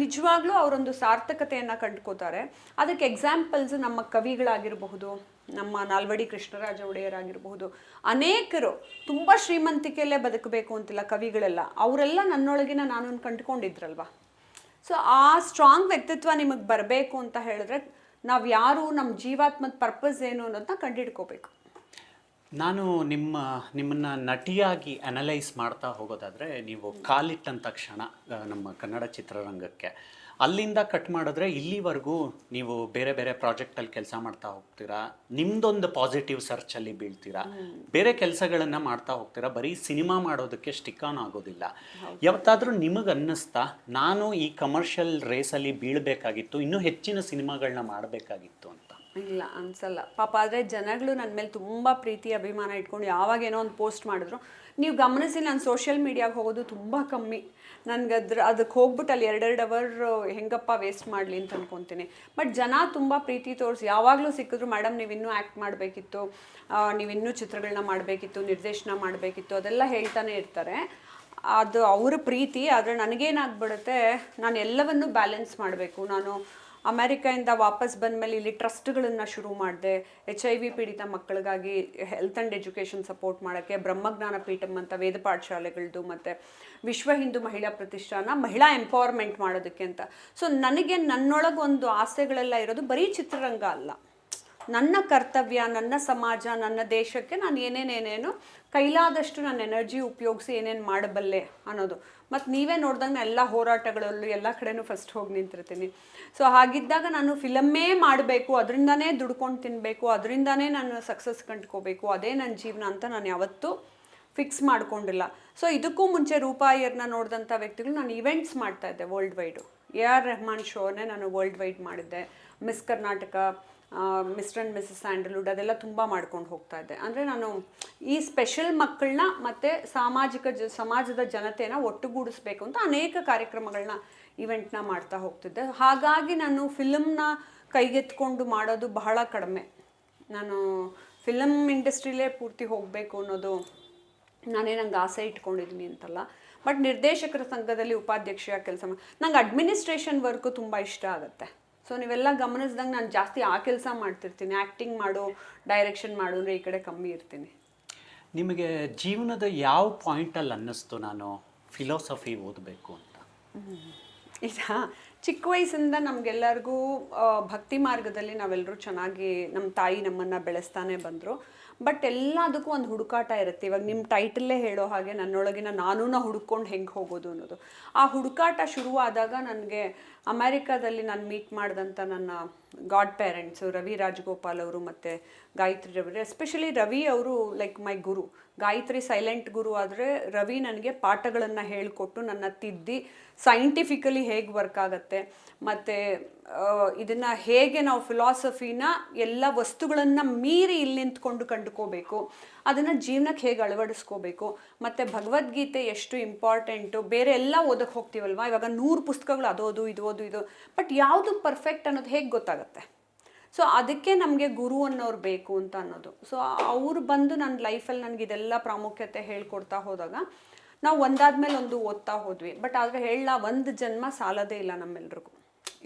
ನಿಜವಾಗ್ಲೂ ಅವರೊಂದು ಸಾರ್ಥಕತೆಯನ್ನು ಕಂಡುಕೋತಾರೆ. ಅದಕ್ಕೆ ಎಕ್ಸಾಂಪಲ್ಸ್ ನಮ್ಮ ಕವಿಗಳಾಗಿರಬಹುದು, ನಮ್ಮ ನಾಲ್ವಡಿ ಕೃಷ್ಣರಾಜ ಒಡೆಯರಾಗಿರಬಹುದು, ಅನೇಕರು ತುಂಬ ಶ್ರೀಮಂತಿಕೆಯಲ್ಲೇ ಬದುಕಬೇಕು ಅಂತಿಲ್ಲ ಕವಿಗಳೆಲ್ಲ, ಅವರೆಲ್ಲ ನನ್ನೊಳಗಿನ ನಾನನ್ನು ಕಂಡುಕೊಂಡಿದ್ರಲ್ವ. ಸೊ ಆ ಸ್ಟ್ರಾಂಗ್ ವ್ಯಕ್ತಿತ್ವ ನಿಮಗೆ ಬರಬೇಕು ಅಂತ ಹೇಳಿದ್ರೆ ನಾವು ಯಾರು, ನಮ್ಮ ಜೀವಾತ್ಮದ ಪರ್ಪಸ್ ಏನು ಅನ್ನೋದನ್ನ ಕಂಡುಹಿಡ್ಕೋಬೇಕು. ನಾನು ನಿಮ್ಮನ್ನು ನಟಿಯಾಗಿ ಅನಲೈಸ್ ಮಾಡ್ತಾ ಹೋಗೋದಾದರೆ, ನೀವು ಕಾಲಿಟ್ಟಂಥ ತಕ್ಷಣ ನಮ್ಮ ಕನ್ನಡ ಚಿತ್ರರಂಗಕ್ಕೆ ಅಲ್ಲಿಂದ ಕಟ್ ಮಾಡಿದ್ರೆ ಇಲ್ಲಿವರೆಗೂ ನೀವು ಬೇರೆ ಬೇರೆ ಪ್ರಾಜೆಕ್ಟಲ್ಲಿ ಕೆಲಸ ಮಾಡ್ತಾ ಹೋಗ್ತೀರಾ, ನಿಮ್ಮದೊಂದು ಪಾಸಿಟಿವ್ ಸರ್ಚಲ್ಲಿ ಬೀಳ್ತೀರಾ, ಬೇರೆ ಕೆಲಸಗಳನ್ನು ಮಾಡ್ತಾ ಹೋಗ್ತೀರಾ, ಬರೀ ಸಿನಿಮಾ ಮಾಡೋದಕ್ಕೆ ಸ್ಟಿಕ್ ಆನ್ ಆಗೋದಿಲ್ಲ. ಯಾವತ್ತಾದರೂ ನಿಮಗೆ ಅನ್ನಿಸ್ತಾ ನಾನು ಈ ಕಮರ್ಷಿಯಲ್ ರೇಸಲ್ಲಿ ಬೀಳಬೇಕಾಗಿತ್ತು, ಇನ್ನೂ ಹೆಚ್ಚಿನ ಸಿನಿಮಾಗಳನ್ನ ಮಾಡಬೇಕಾಗಿತ್ತು ಅಂತ? ಇಲ್ಲ, ಅನ್ಸಲ್ಲ ಪಾಪ. ಆದರೆ ಜನಗಳು ನನ್ನ ಮೇಲೆ ತುಂಬ ಪ್ರೀತಿ ಅಭಿಮಾನ ಇಟ್ಕೊಂಡು ಯಾವಾಗೇನೋ ಒಂದು ಪೋಸ್ಟ್ ಮಾಡಿದ್ರು. ನೀವು ಗಮನಿಸಿ, ನಾನು ಸೋಷಿಯಲ್ ಮೀಡಿಯಾಗೆ ಹೋಗೋದು ತುಂಬ ಕಮ್ಮಿ. ನನಗೆ ಅದಕ್ಕೆ ಹೋಗ್ಬಿಟ್ಟು ಅಲ್ಲಿ 2 ಅವರ್ ಹೆಂಗಪ್ಪ ವೇಸ್ಟ್ ಮಾಡಲಿ ಅಂತ ಅನ್ಕೊತೀನಿ. ಬಟ್ ಜನ ತುಂಬ ಪ್ರೀತಿ ತೋರಿಸಿ ಯಾವಾಗಲೂ ಸಿಕ್ಕಿದ್ರು, ಮೇಡಮ್ ನೀವಿನ್ನೂ ಆ್ಯಕ್ಟ್ ಮಾಡಬೇಕಿತ್ತು, ನೀವಿನ್ನೂ ಚಿತ್ರಗಳನ್ನ ಮಾಡಬೇಕಿತ್ತು, ನಿರ್ದೇಶನ ಮಾಡಬೇಕಿತ್ತು, ಅದೆಲ್ಲ ಹೇಳ್ತಾನೆ ಇರ್ತಾರೆ. ಅದು ಅವರ ಪ್ರೀತಿ. ಆದರೆ ನನಗೇನಾಗ್ಬಿಡುತ್ತೆ, ನಾನು ಎಲ್ಲವನ್ನೂ ಬ್ಯಾಲೆನ್ಸ್ ಮಾಡಬೇಕು. ನಾನು ಅಮೆರಿಕಾಯಿಂದ ವಾಪಸ್ ಬಂದಮೇಲೆ ಇಲ್ಲಿ ಟ್ರಸ್ಟ್ಗಳನ್ನು ಶುರು ಮಾಡಿದೆ. HIV ಪೀಡಿತ ಮಕ್ಕಳಿಗಾಗಿ ಹೆಲ್ತ್ ಆ್ಯಂಡ್ ಎಜುಕೇಷನ್ ಸಪೋರ್ಟ್ ಮಾಡೋಕ್ಕೆ ಬ್ರಹ್ಮಜ್ಞಾನ ಪೀಠಮ್ ಅಂತ ವೇದ ಪಾಠಶಾಲೆಗಳದ್ದು, ಮತ್ತು ವಿಶ್ವ ಹಿಂದೂ ಮಹಿಳಾ ಪ್ರತಿಷ್ಠಾನ ಮಹಿಳಾ ಎಂಪವರ್ಮೆಂಟ್ ಮಾಡೋದಕ್ಕೆ ಅಂತ. ಸೊ ನನಗೆ ನನ್ನೊಳಗೊಂದು ಆಸೆಗಳೆಲ್ಲ ಇರೋದು ಬರೀ ಚಿತ್ರರಂಗ ಅಲ್ಲ, ನನ್ನ ಕರ್ತವ್ಯ, ನನ್ನ ಸಮಾಜ, ನನ್ನ ದೇಶಕ್ಕೆ ನಾನು ಏನೇನೇನೇನು ಕೈಲಾದಷ್ಟು ನನ್ನ ಎನರ್ಜಿ ಉಪಯೋಗಿಸಿ ಏನೇನು ಮಾಡಬಲ್ಲೆ ಅನ್ನೋದು. ಮತ್ತು ನೀವೇ ನೋಡ್ದಂಗೆ ಎಲ್ಲ ಹೋರಾಟಗಳಲ್ಲೂ ಎಲ್ಲ ಕಡೆನೂ ಫಸ್ಟ್ ಹೋಗಿ ನಿಂತಿರ್ತೀನಿ. ಸೊ ಹಾಗಿದ್ದಾಗ ನಾನು ಫಿಲಮ್ಮೇ ಮಾಡಬೇಕು, ಅದರಿಂದನೇ ದುಡ್ಕೊಂಡು ತಿನ್ನಬೇಕು, ಅದರಿಂದನೇ ನಾನು ಸಕ್ಸಸ್ ಕಂಡ್ಕೋಬೇಕು, ಅದೇ ನನ್ನ ಜೀವನ ಅಂತ ನಾನು ಯಾವತ್ತೂ ಫಿಕ್ಸ್ ಮಾಡ್ಕೊಂಡಿಲ್ಲ. ಸೊ ಇದಕ್ಕೂ ಮುಂಚೆ ರೂಪಾ ಅಯ್ಯರ್ನ ನೋಡಿದಂಥ ವ್ಯಕ್ತಿಗಳು ನಾನು ಇವೆಂಟ್ಸ್ ಮಾಡ್ತಾ ಇದ್ದೆ ವರ್ಲ್ಡ್ ವೈಡು. AR ರೆಹಮಾನ್ ಶೋನೇ ನಾನು ವರ್ಲ್ಡ್ ವೈಡ್ ಮಾಡಿದ್ದೆ. Miss Karnataka, mister and Mrs Sandalwood ಅದೆಲ್ಲ ತುಂಬ ಮಾಡ್ಕೊಂಡು ಹೋಗ್ತಾ ಇದ್ದೆ. ಅಂದರೆ ನಾನು ಈ ಸ್ಪೆಷಲ್ ಮಕ್ಕಳನ್ನ ಮತ್ತು ಸಮಾಜದ ಜನತೆನ ಒಟ್ಟುಗೂಡಿಸ್ಬೇಕು ಅಂತ ಅನೇಕ ಕಾರ್ಯಕ್ರಮಗಳನ್ನ ಇವೆಂಟ್ನ ಮಾಡ್ತಾ ಹೋಗ್ತಿದ್ದೆ. ಹಾಗಾಗಿ ನಾನು ಫಿಲಮ್ನ ಕೈಗೆತ್ಕೊಂಡು ಮಾಡೋದು ಬಹಳ ಕಡಿಮೆ. ನಾನು ಫಿಲಮ್ ಇಂಡಸ್ಟ್ರಿಲೇ ಪೂರ್ತಿ ಹೋಗಬೇಕು ಅನ್ನೋದು ನಂಗೆ ಆಸೆ ಇಟ್ಕೊಂಡಿದ್ದೀನಿ ಅಂತಲ್ಲ. ಬಟ್ ನಿರ್ದೇಶಕರ ಸಂಘದಲ್ಲಿ ಉಪಾಧ್ಯಕ್ಷೆಯಾಗಿ ಕೆಲಸ ನಂಗೆ ಅಡ್ಮಿನಿಸ್ಟ್ರೇಷನ್ ವರ್ಕು ತುಂಬ ಇಷ್ಟ ಆಗುತ್ತೆ. ಸೊ ನೀವೆಲ್ಲ ಗಮನಿಸ್ದಂಗೆ ನಾನು ಜಾಸ್ತಿ ಆ ಕೆಲಸ ಮಾಡ್ತಿರ್ತೀನಿ. ಆ್ಯಕ್ಟಿಂಗ್ ಮಾಡು, ಡೈರೆಕ್ಷನ್ ಮಾಡು ಅಂದರೆ ಈ ಕಡೆ ಕಮ್ಮಿ ಇರ್ತೀನಿ. ನಿಮಗೆ ಜೀವನದ ಯಾವ ಪಾಯಿಂಟಲ್ಲಿ ಅನ್ನಿಸ್ತು ನಾನು ಫಿಲಾಸಫಿ ಓದಬೇಕು ಅಂತ? ಈಗ ಚಿಕ್ಕ ವಯಸ್ಸಿಂದ ನಮಗೆಲ್ಲರಿಗೂ ಭಕ್ತಿ ಮಾರ್ಗದಲ್ಲಿ ನಾವೆಲ್ಲರೂ ಚೆನ್ನಾಗಿ ನಮ್ಮ ತಾಯಿ ನಮ್ಮನ್ನು ಬೆಳೆಸ್ತಾನೆ ಬಂದರು. ಬಟ್ ಎಲ್ಲದಕ್ಕೂ ಒಂದು ಹುಡುಕಾಟ ಇರುತ್ತೆ. ಇವಾಗ ನಿಮ್ಮ ಟೈಟಲ್ಲೇ ಹೇಳೋ ಹಾಗೆ ನನ್ನೊಳಗಿನ ನಾನೂನ ಹುಡುಕೊಂಡು ಹೆಂಗೆ ಹೋಗೋದು ಅನ್ನೋದು. ಆ ಹುಡುಕಾಟ ಶುರುವಾದಾಗ ನನಗೆ ಅಮೆರಿಕಾದಲ್ಲಿ ನಾನು ಮೀಟ್ ಮಾಡಿದಂಥ ನನ್ನ ಗಾಡ್ ಪೇರೆಂಟ್ಸು ರವಿ ರಾಜಗೋಪಾಲ್ ಅವರು ಮತ್ತು ಗಾಯತ್ರಿ ರವಿ. ಎಸ್ಪೆಷಲಿ ರವಿ ಅವರು like my guru. Gayatri silent ಗುರು ಆದರೆ ರವಿ ನನಗೆ ಪಾಠಗಳನ್ನು ಹೇಳಿಕೊಟ್ಟು ನನ್ನ ತಿದ್ದಿ ಸೈಂಟಿಫಿಕಲಿ ಹೇಗೆ ವರ್ಕ್ ಆಗುತ್ತೆ ಮತ್ತು ಇದನ್ನು ಹೇಗೆ ನಾವು ಫಿಲಾಸಫಿನ ಎಲ್ಲ ವಸ್ತುಗಳನ್ನು ಮೀರಿ ಇಲ್ಲಿ ನಿಂತ್ಕೊಂಡು ಕಂಡುಕೋಬೇಕು, ಅದನ್ನು ಜೀವನಕ್ಕೆ ಹೇಗೆ ಅಳವಡಿಸ್ಕೋಬೇಕು, ಮತ್ತು ಭಗವದ್ಗೀತೆ ಎಷ್ಟು ಇಂಪಾರ್ಟೆಂಟು. ಬೇರೆ ಎಲ್ಲ ಓದಕ್ಕೆ ಹೋಗ್ತೀವಲ್ವ, ಇವಾಗ 100 ಪುಸ್ತಕಗಳು ಅದೋದು ಇದು ಬಟ್ ಯಾವುದು ಪರ್ಫೆಕ್ಟ್ ಅನ್ನೋದು ಹೇಗೆ ಗೊತ್ತಾಗುತ್ತೆ? ಸೊ ಅದಕ್ಕೆ ನಮಗೆ ಗುರು ಅನ್ನೋರು ಬೇಕು ಅಂತ ಅನ್ನೋದು. ಸೊ ಅವ್ರು ಬಂದು ನನ್ನ ಲೈಫಲ್ಲಿ ನನಗೆ ಇದೆಲ್ಲ ಪ್ರಾಮುಖ್ಯತೆ ಹೇಳ್ಕೊಡ್ತಾ ಹೋದಾಗ ನಾವು ಒಂದಾದ್ಮೇಲೆ ಒಂದು ಓದ್ತಾ ಹೋದ್ವಿ. ಬಟ್ ಆದರೆ ಒಂದು ಜನ್ಮ ಸಾಲದೇ ಇಲ್ಲ ನಮ್ಮೆಲ್ರಿಗೂ.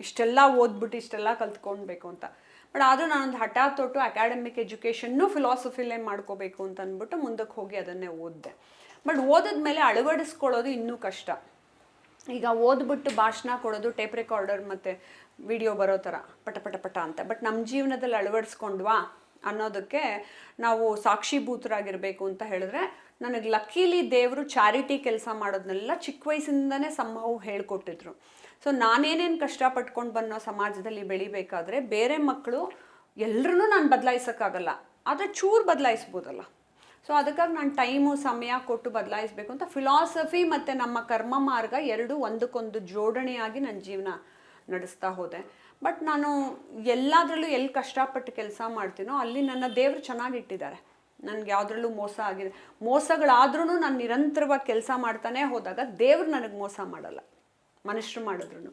ಇಷ್ಟೆಲ್ಲ ಓದ್ಬಿಟ್ಟು ಇಷ್ಟೆಲ್ಲ ಕಲ್ತ್ಕೊಳ್ಬೇಕು ಅಂತ. ಬಟ್ ಆದರೂ ನಾನೊಂದು ಹಠ ತೊಟ್ಟು ಅಕಾಡೆಮಿಕ್ ಎಜುಕೇಷನ್ನು ಫಿಲಾಸಫಿಲೇ ಮಾಡ್ಕೋಬೇಕು ಅಂತ ಅಂದ್ಬಿಟ್ಟು ಮುಂದಕ್ಕೆ ಹೋಗಿ ಅದನ್ನೇ ಓದಿದೆ. ಬಟ್ ಓದಿದ್ಮೇಲೆ ಅಳವಡಿಸ್ಕೊಳ್ಳೋದು ಇನ್ನೂ ಕಷ್ಟ. ಈಗ ಓದ್ಬಿಟ್ಟು ಭಾಷಣ ಕೊಡೋದು ಟೇಪ್ ರೆಕಾರ್ಡರ್ ಮತ್ತು ವಿಡಿಯೋ ಬರೋ ಥರ ಪಟ ಅಂತ. ಬಟ್ ನಮ್ಮ ಜೀವನದಲ್ಲಿ ಅಳವಡಿಸ್ಕೊಂಡ್ವಾ ಅನ್ನೋದಕ್ಕೆ ನಾವು ಸಾಕ್ಷೀಭೂತರಾಗಿರಬೇಕು ಅಂತ ಹೇಳಿದ್ರೆ ನನಗೆ ಲಕ್ಕೀಲಿ ದೇವರು ಚಾರಿಟಿ ಕೆಲಸ ಮಾಡೋದನ್ನೆಲ್ಲ ಚಿಕ್ಕ ವಯಸ್ಸಿಂದನೇ ಸಂಭವ ಹೇಳ್ಕೊಟ್ಟಿದ್ರು. ಸೊ ನಾನೇನೇನು ಕಷ್ಟಪಟ್ಕೊಂಡು ಬನ್ನೋ ಸಮಾಜದಲ್ಲಿ ಬೆಳಿಬೇಕಾದ್ರೆ ಬೇರೆ ಮಕ್ಕಳು ಎಲ್ಲರೂ ನಾನು ಬದಲಾಯಿಸೋಕ್ಕಾಗಲ್ಲ, ಆದರೆ ಚೂರು ಬದಲಾಯಿಸ್ಬೋದಲ್ಲ. ಸೊ ಅದಕ್ಕಾಗಿ ನಾನು ಟೈಮು ಸಮಯ ಕೊಟ್ಟು ಬದಲಾಯಿಸಬೇಕು ಅಂತ ಫಿಲಾಸಫಿ ಮತ್ತು ನಮ್ಮ ಕರ್ಮ ಮಾರ್ಗ ಎರಡೂ ಒಂದಕ್ಕೊಂದು ಜೋಡಣೆಯಾಗಿ ನನ್ನ ಜೀವನ ನಡೆಸ್ತಾ ಹೋದೆ. ಬಟ್ ನಾನು ಎಲ್ಲದರಲ್ಲೂ ಎಲ್ಲಿ ಕಷ್ಟಪಟ್ಟು ಕೆಲಸ ಮಾಡ್ತೀನೋ ಅಲ್ಲಿ ನನ್ನ ದೇವರು ಚೆನ್ನಾಗಿಟ್ಟಿದ್ದಾರೆ. ನನಗೆ ಯಾವುದ್ರಲ್ಲೂ ಮೋಸ ಆಗಿದೆ, ಮೋಸಗಳಾದ್ರೂ ನಾನು ನಿರಂತರವಾಗಿ ಕೆಲಸ ಮಾಡ್ತಾನೆ ಹೋದಾಗ ದೇವ್ರು ನನಗೆ ಮೋಸ ಮಾಡಲ್ಲ, ಮನುಷ್ಯರು ಮಾಡಿದ್ರು.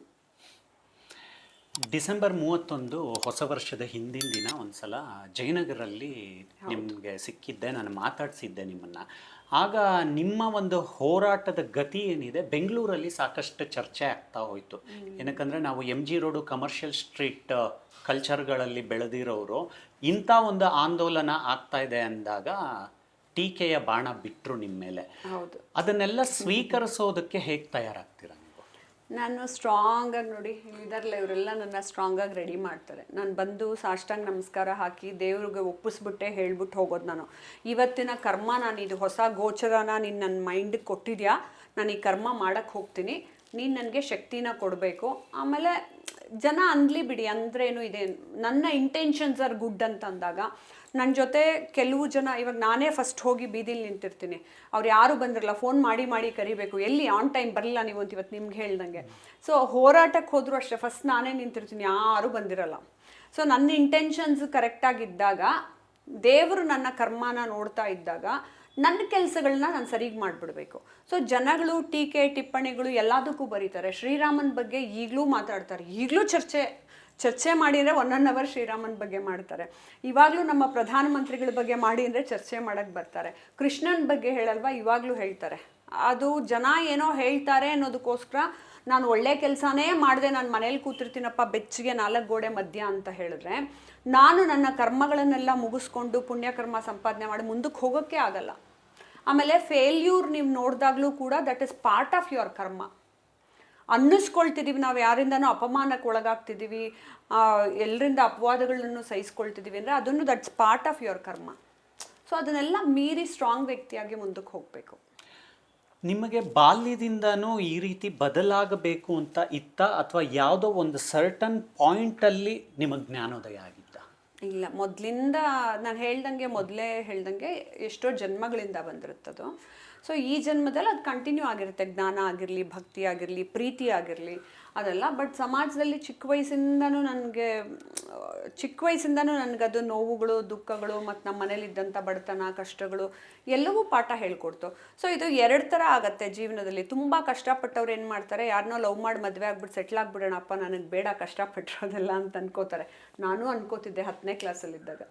ಡಿಸೆಂಬರ್ 31 ಹೊಸ ವರ್ಷದ ಹಿಂದಿನ ದಿನ ಒಂದು ಸಲ ಜಯನಗರಲ್ಲಿ ನಿಮಗೆ ಸಿಕ್ಕಿದ್ದೆ, ನಾನು ಮಾತಾಡಿಸಿದ್ದೆ ನಿಮ್ಮನ್ನು. ಆಗ ನಿಮ್ಮ ಒಂದು ಹೋರಾಟದ ಗತಿ ಏನಿದೆ ಬೆಂಗಳೂರಲ್ಲಿ ಸಾಕಷ್ಟು ಚರ್ಚೆ ಆಗ್ತಾ ಹೋಯಿತು. ಏನಕ್ಕಂದರೆ ನಾವು MG ರೋಡು ಕಮರ್ಷಿಯಲ್ ಸ್ಟ್ರೀಟ್ ಕಲ್ಚರ್ಗಳಲ್ಲಿ ಬೆಳೆದಿರೋರು ಇಂಥ ಒಂದು ಆಂದೋಲನ ಆಗ್ತಾ ಇದೆ ಅಂದಾಗ ಟೀಕೆಯ ಬಾಣ ಬಿಟ್ಟರು ನಿಮ್ಮ ಮೇಲೆ. ಹೌದು, ಅದನ್ನೆಲ್ಲ ಸ್ವೀಕರಿಸೋದಕ್ಕೆ ಹೇಗೆ ತಯಾರಾಗ್ತೀರಾ ನೀವು? ನಾನು ಸ್ಟ್ರಾಂಗಾಗಿ ನೋಡಿ ಇದಾರಲ್ಲ, ಇವರೆಲ್ಲ ನನ್ನ ಸ್ಟ್ರಾಂಗಾಗಿ ರೆಡಿ ಮಾಡ್ತಾರೆ. ನಾನು ಬಂದು ಸಾಷ್ಟಾಂಗ ನಮಸ್ಕಾರ ಹಾಕಿ ದೇವ್ರಿಗೆ ಒಪ್ಪಿಸ್ಬಿಟ್ಟೆ ಹೇಳ್ಬಿಟ್ಟು ಹೋಗೋದು. ನಾನು ಇವತ್ತಿನ ಕರ್ಮ, ನಾನು ಇದು ಹೊಸ ಗೋಚರನ ನೀನು ನನ್ನ ಮೈಂಡಿಗೆ ಕೊಟ್ಟಿದ್ಯಾ, ನಾನು ಈ ಕರ್ಮ ಮಾಡೋಕ್ಕೆ ಹೋಗ್ತೀನಿ, ನೀನು ನನಗೆ ಶಕ್ತಿನ ಕೊಡಬೇಕು. ಆಮೇಲೆ ಜನ ಅನ್ಲಿ ಬಿಡಿ, ಅಂದ್ರೇನು ಇದೆ, ನನ್ನ ಇಂಟೆನ್ಷನ್ಸ್ ಆರ್ ಗುಡ್ ಅಂತ ಅಂದಾಗ ನನ್ನ ಜೊತೆ ಕೆಲವು ಜನ, ಇವಾಗ ನಾನೇ ಫಸ್ಟ್ ಹೋಗಿ ಬೀದಿಲಿ ನಿಂತಿರ್ತೀನಿ, ಅವ್ರು ಯಾರು ಬಂದಿರಲ್ಲ, ಫೋನ್ ಮಾಡಿ ಕರಿಬೇಕು, ಎಲ್ಲಿ ಆನ್ ಟೈಮ್ ಬರಲಿಲ್ಲ ನೀವು ಅಂತ ಇವತ್ತು ನಿಮ್ಗೆ ಹೇಳ್ದಂಗೆ. ಸೊ ಹೋರಾಟಕ್ಕೆ ಹೋದರೂ ಅಷ್ಟೇ ಫಸ್ಟ್ ನಾನೇ ನಿಂತಿರ್ತೀನಿ, ಯಾರೂ ಬಂದಿರಲ್ಲ. ಸೊ ನನ್ನ ಇಂಟೆನ್ಷನ್ಸ್ ಕರೆಕ್ಟಾಗಿದ್ದಾಗ, ದೇವರು ನನ್ನ ಕರ್ಮನ ನೋಡ್ತಾ ಇದ್ದಾಗ ನನ್ನ ಕೆಲಸಗಳನ್ನ ನಾನು ಸರಿಗೆ ಮಾಡಿಬಿಡ್ಬೇಕು. ಸೊ ಜನಗಳು ಟೀಕೆ ಟಿಪ್ಪಣಿಗಳು ಎಲ್ಲದಕ್ಕೂ ಬರೀತಾರೆ. ಶ್ರೀರಾಮನ ಬಗ್ಗೆ ಈಗಲೂ ಮಾತಾಡ್ತಾರೆ, ಈಗಲೂ ಚರ್ಚೆ ಮಾಡಿ ಅಂದರೆ 1 hour ಶ್ರೀರಾಮನ ಬಗ್ಗೆ ಮಾಡ್ತಾರೆ. ಇವಾಗಲೂ ನಮ್ಮ ಪ್ರಧಾನಮಂತ್ರಿಗಳ ಬಗ್ಗೆ ಮಾಡಿ ಅಂದರೆ ಚರ್ಚೆ ಮಾಡೋಕ್ಕೆ ಬರ್ತಾರೆ. ಕೃಷ್ಣನ ಬಗ್ಗೆ ಹೇಳಲ್ವಾ, ಇವಾಗಲೂ ಹೇಳ್ತಾರೆ. ಅದು ಜನ ಏನೋ ಹೇಳ್ತಾರೆ ಅನ್ನೋದಕ್ಕೋಸ್ಕರ ನಾನು ಒಳ್ಳೆ ಕೆಲಸನೇ ಮಾಡಿದೆ, ನಾನು ಮನೇಲಿ ಕೂತಿರ್ತೀನಪ್ಪ ಬೆಚ್ಚಗೆ 4 ಗೋಡೆ ಮಧ್ಯ ಅಂತ ಹೇಳಿದ್ರೆ, ನಾನು ನನ್ನ ಕರ್ಮಗಳನ್ನೆಲ್ಲ ಮುಗಿಸ್ಕೊಂಡು ಪುಣ್ಯಕರ್ಮ ಸಂಪಾದನೆ ಮಾಡಿ ಮುಂದಕ್ಕೆ ಹೋಗೋಕ್ಕೆ ಆಗಲ್ಲ. ಆಮೇಲೆ ಫೇಲ್ಯೂರ್ ನೀವು ನೋಡಿದಾಗಲೂ ಕೂಡ that is part of your ಕರ್ಮ. ಅನ್ನಿಸ್ಕೊಳ್ತಿದ್ದೀವಿ ನಾವು, ಯಾರಿಂದನೂ ಅಪಮಾನಕ್ಕೆ ಒಳಗಾಗ್ತಿದ್ದೀವಿ, ಎಲ್ಲರಿಂದ ಅಪವಾದಗಳನ್ನು ಸಹಿಸ್ಕೊಳ್ತಿದ್ದೀವಿ ಅಂದರೆ ಅದನ್ನು ದಟ್ಸ್ ಪಾರ್ಟ್ ಆಫ್ ಯುವರ್ ಕರ್ಮ. ಸೊ ಅದನ್ನೆಲ್ಲ ಮೀರಿ ಸ್ಟ್ರಾಂಗ್ ವ್ಯಕ್ತಿಯಾಗಿ ಮುಂದಕ್ಕೆ ಹೋಗಬೇಕು. ನಿಮಗೆ ಬಾಲ್ಯದಿಂದನೂ ಈ ರೀತಿ ಬದಲಾಗಬೇಕು ಅಂತ ಇತ್ತ, ಅಥವಾ ಯಾವುದೋ ಒಂದು ಸರ್ಟನ್ ಪಾಯಿಂಟಲ್ಲಿ ನಿಮಗೆ ಜ್ಞಾನೋದಯ ಆಗಿತ್ತ? ಇಲ್ಲ, ಮೊದಲಿಂದ ನಾನು ಮೊದಲೇ ಹೇಳ್ದಂಗೆ ಎಷ್ಟೋ ಜನ್ಮಗಳಿಂದ ಬಂದಿರುತ್ತದು. ಸೊ ಈ ಜನ್ಮದಲ್ಲಿ ಅದು ಕಂಟಿನ್ಯೂ ಆಗಿರುತ್ತೆ, ಜ್ಞಾನ ಆಗಿರಲಿ, ಭಕ್ತಿ ಆಗಿರಲಿ, ಪ್ರೀತಿ ಆಗಿರಲಿ ಅದೆಲ್ಲ. ಬಟ್ ಸಮಾಜದಲ್ಲಿ ಚಿಕ್ಕ ವಯಸ್ಸಿಂದನೂ ನನಗದು ನೋವುಗಳು, ದುಃಖಗಳು ಮತ್ತು ನಮ್ಮ ಮನೇಲಿದ್ದಂಥ ಬಡತನ, ಕಷ್ಟಗಳು ಎಲ್ಲವೂ ಪಾಠ ಹೇಳ್ಕೊಡ್ತು. ಸೊ ಇದು ಎರಡು ಥರ ಆಗುತ್ತೆ ಜೀವನದಲ್ಲಿ. ತುಂಬ ಕಷ್ಟಪಟ್ಟವ್ರು ಏನು ಮಾಡ್ತಾರೆ, ಯಾರನ್ನೋ ಲವ್ ಮಾಡಿ ಮದುವೆ ಆಗ್ಬಿಟ್ಟು ಸೆಟ್ಲ್ ಆಗ್ಬಿಡೋಣಪ್ಪ, ನನಗೆ ಬೇಡ ಕಷ್ಟಪಟ್ಟಿರೋದೆಲ್ಲ ಅಂತ ಅನ್ಕೋತಾರೆ. ನಾನು ಅನ್ಕೋತಿದ್ದೆ 10ನೇ ಕ್ಲಾಸಲ್ಲಿದ್ದಾಗ,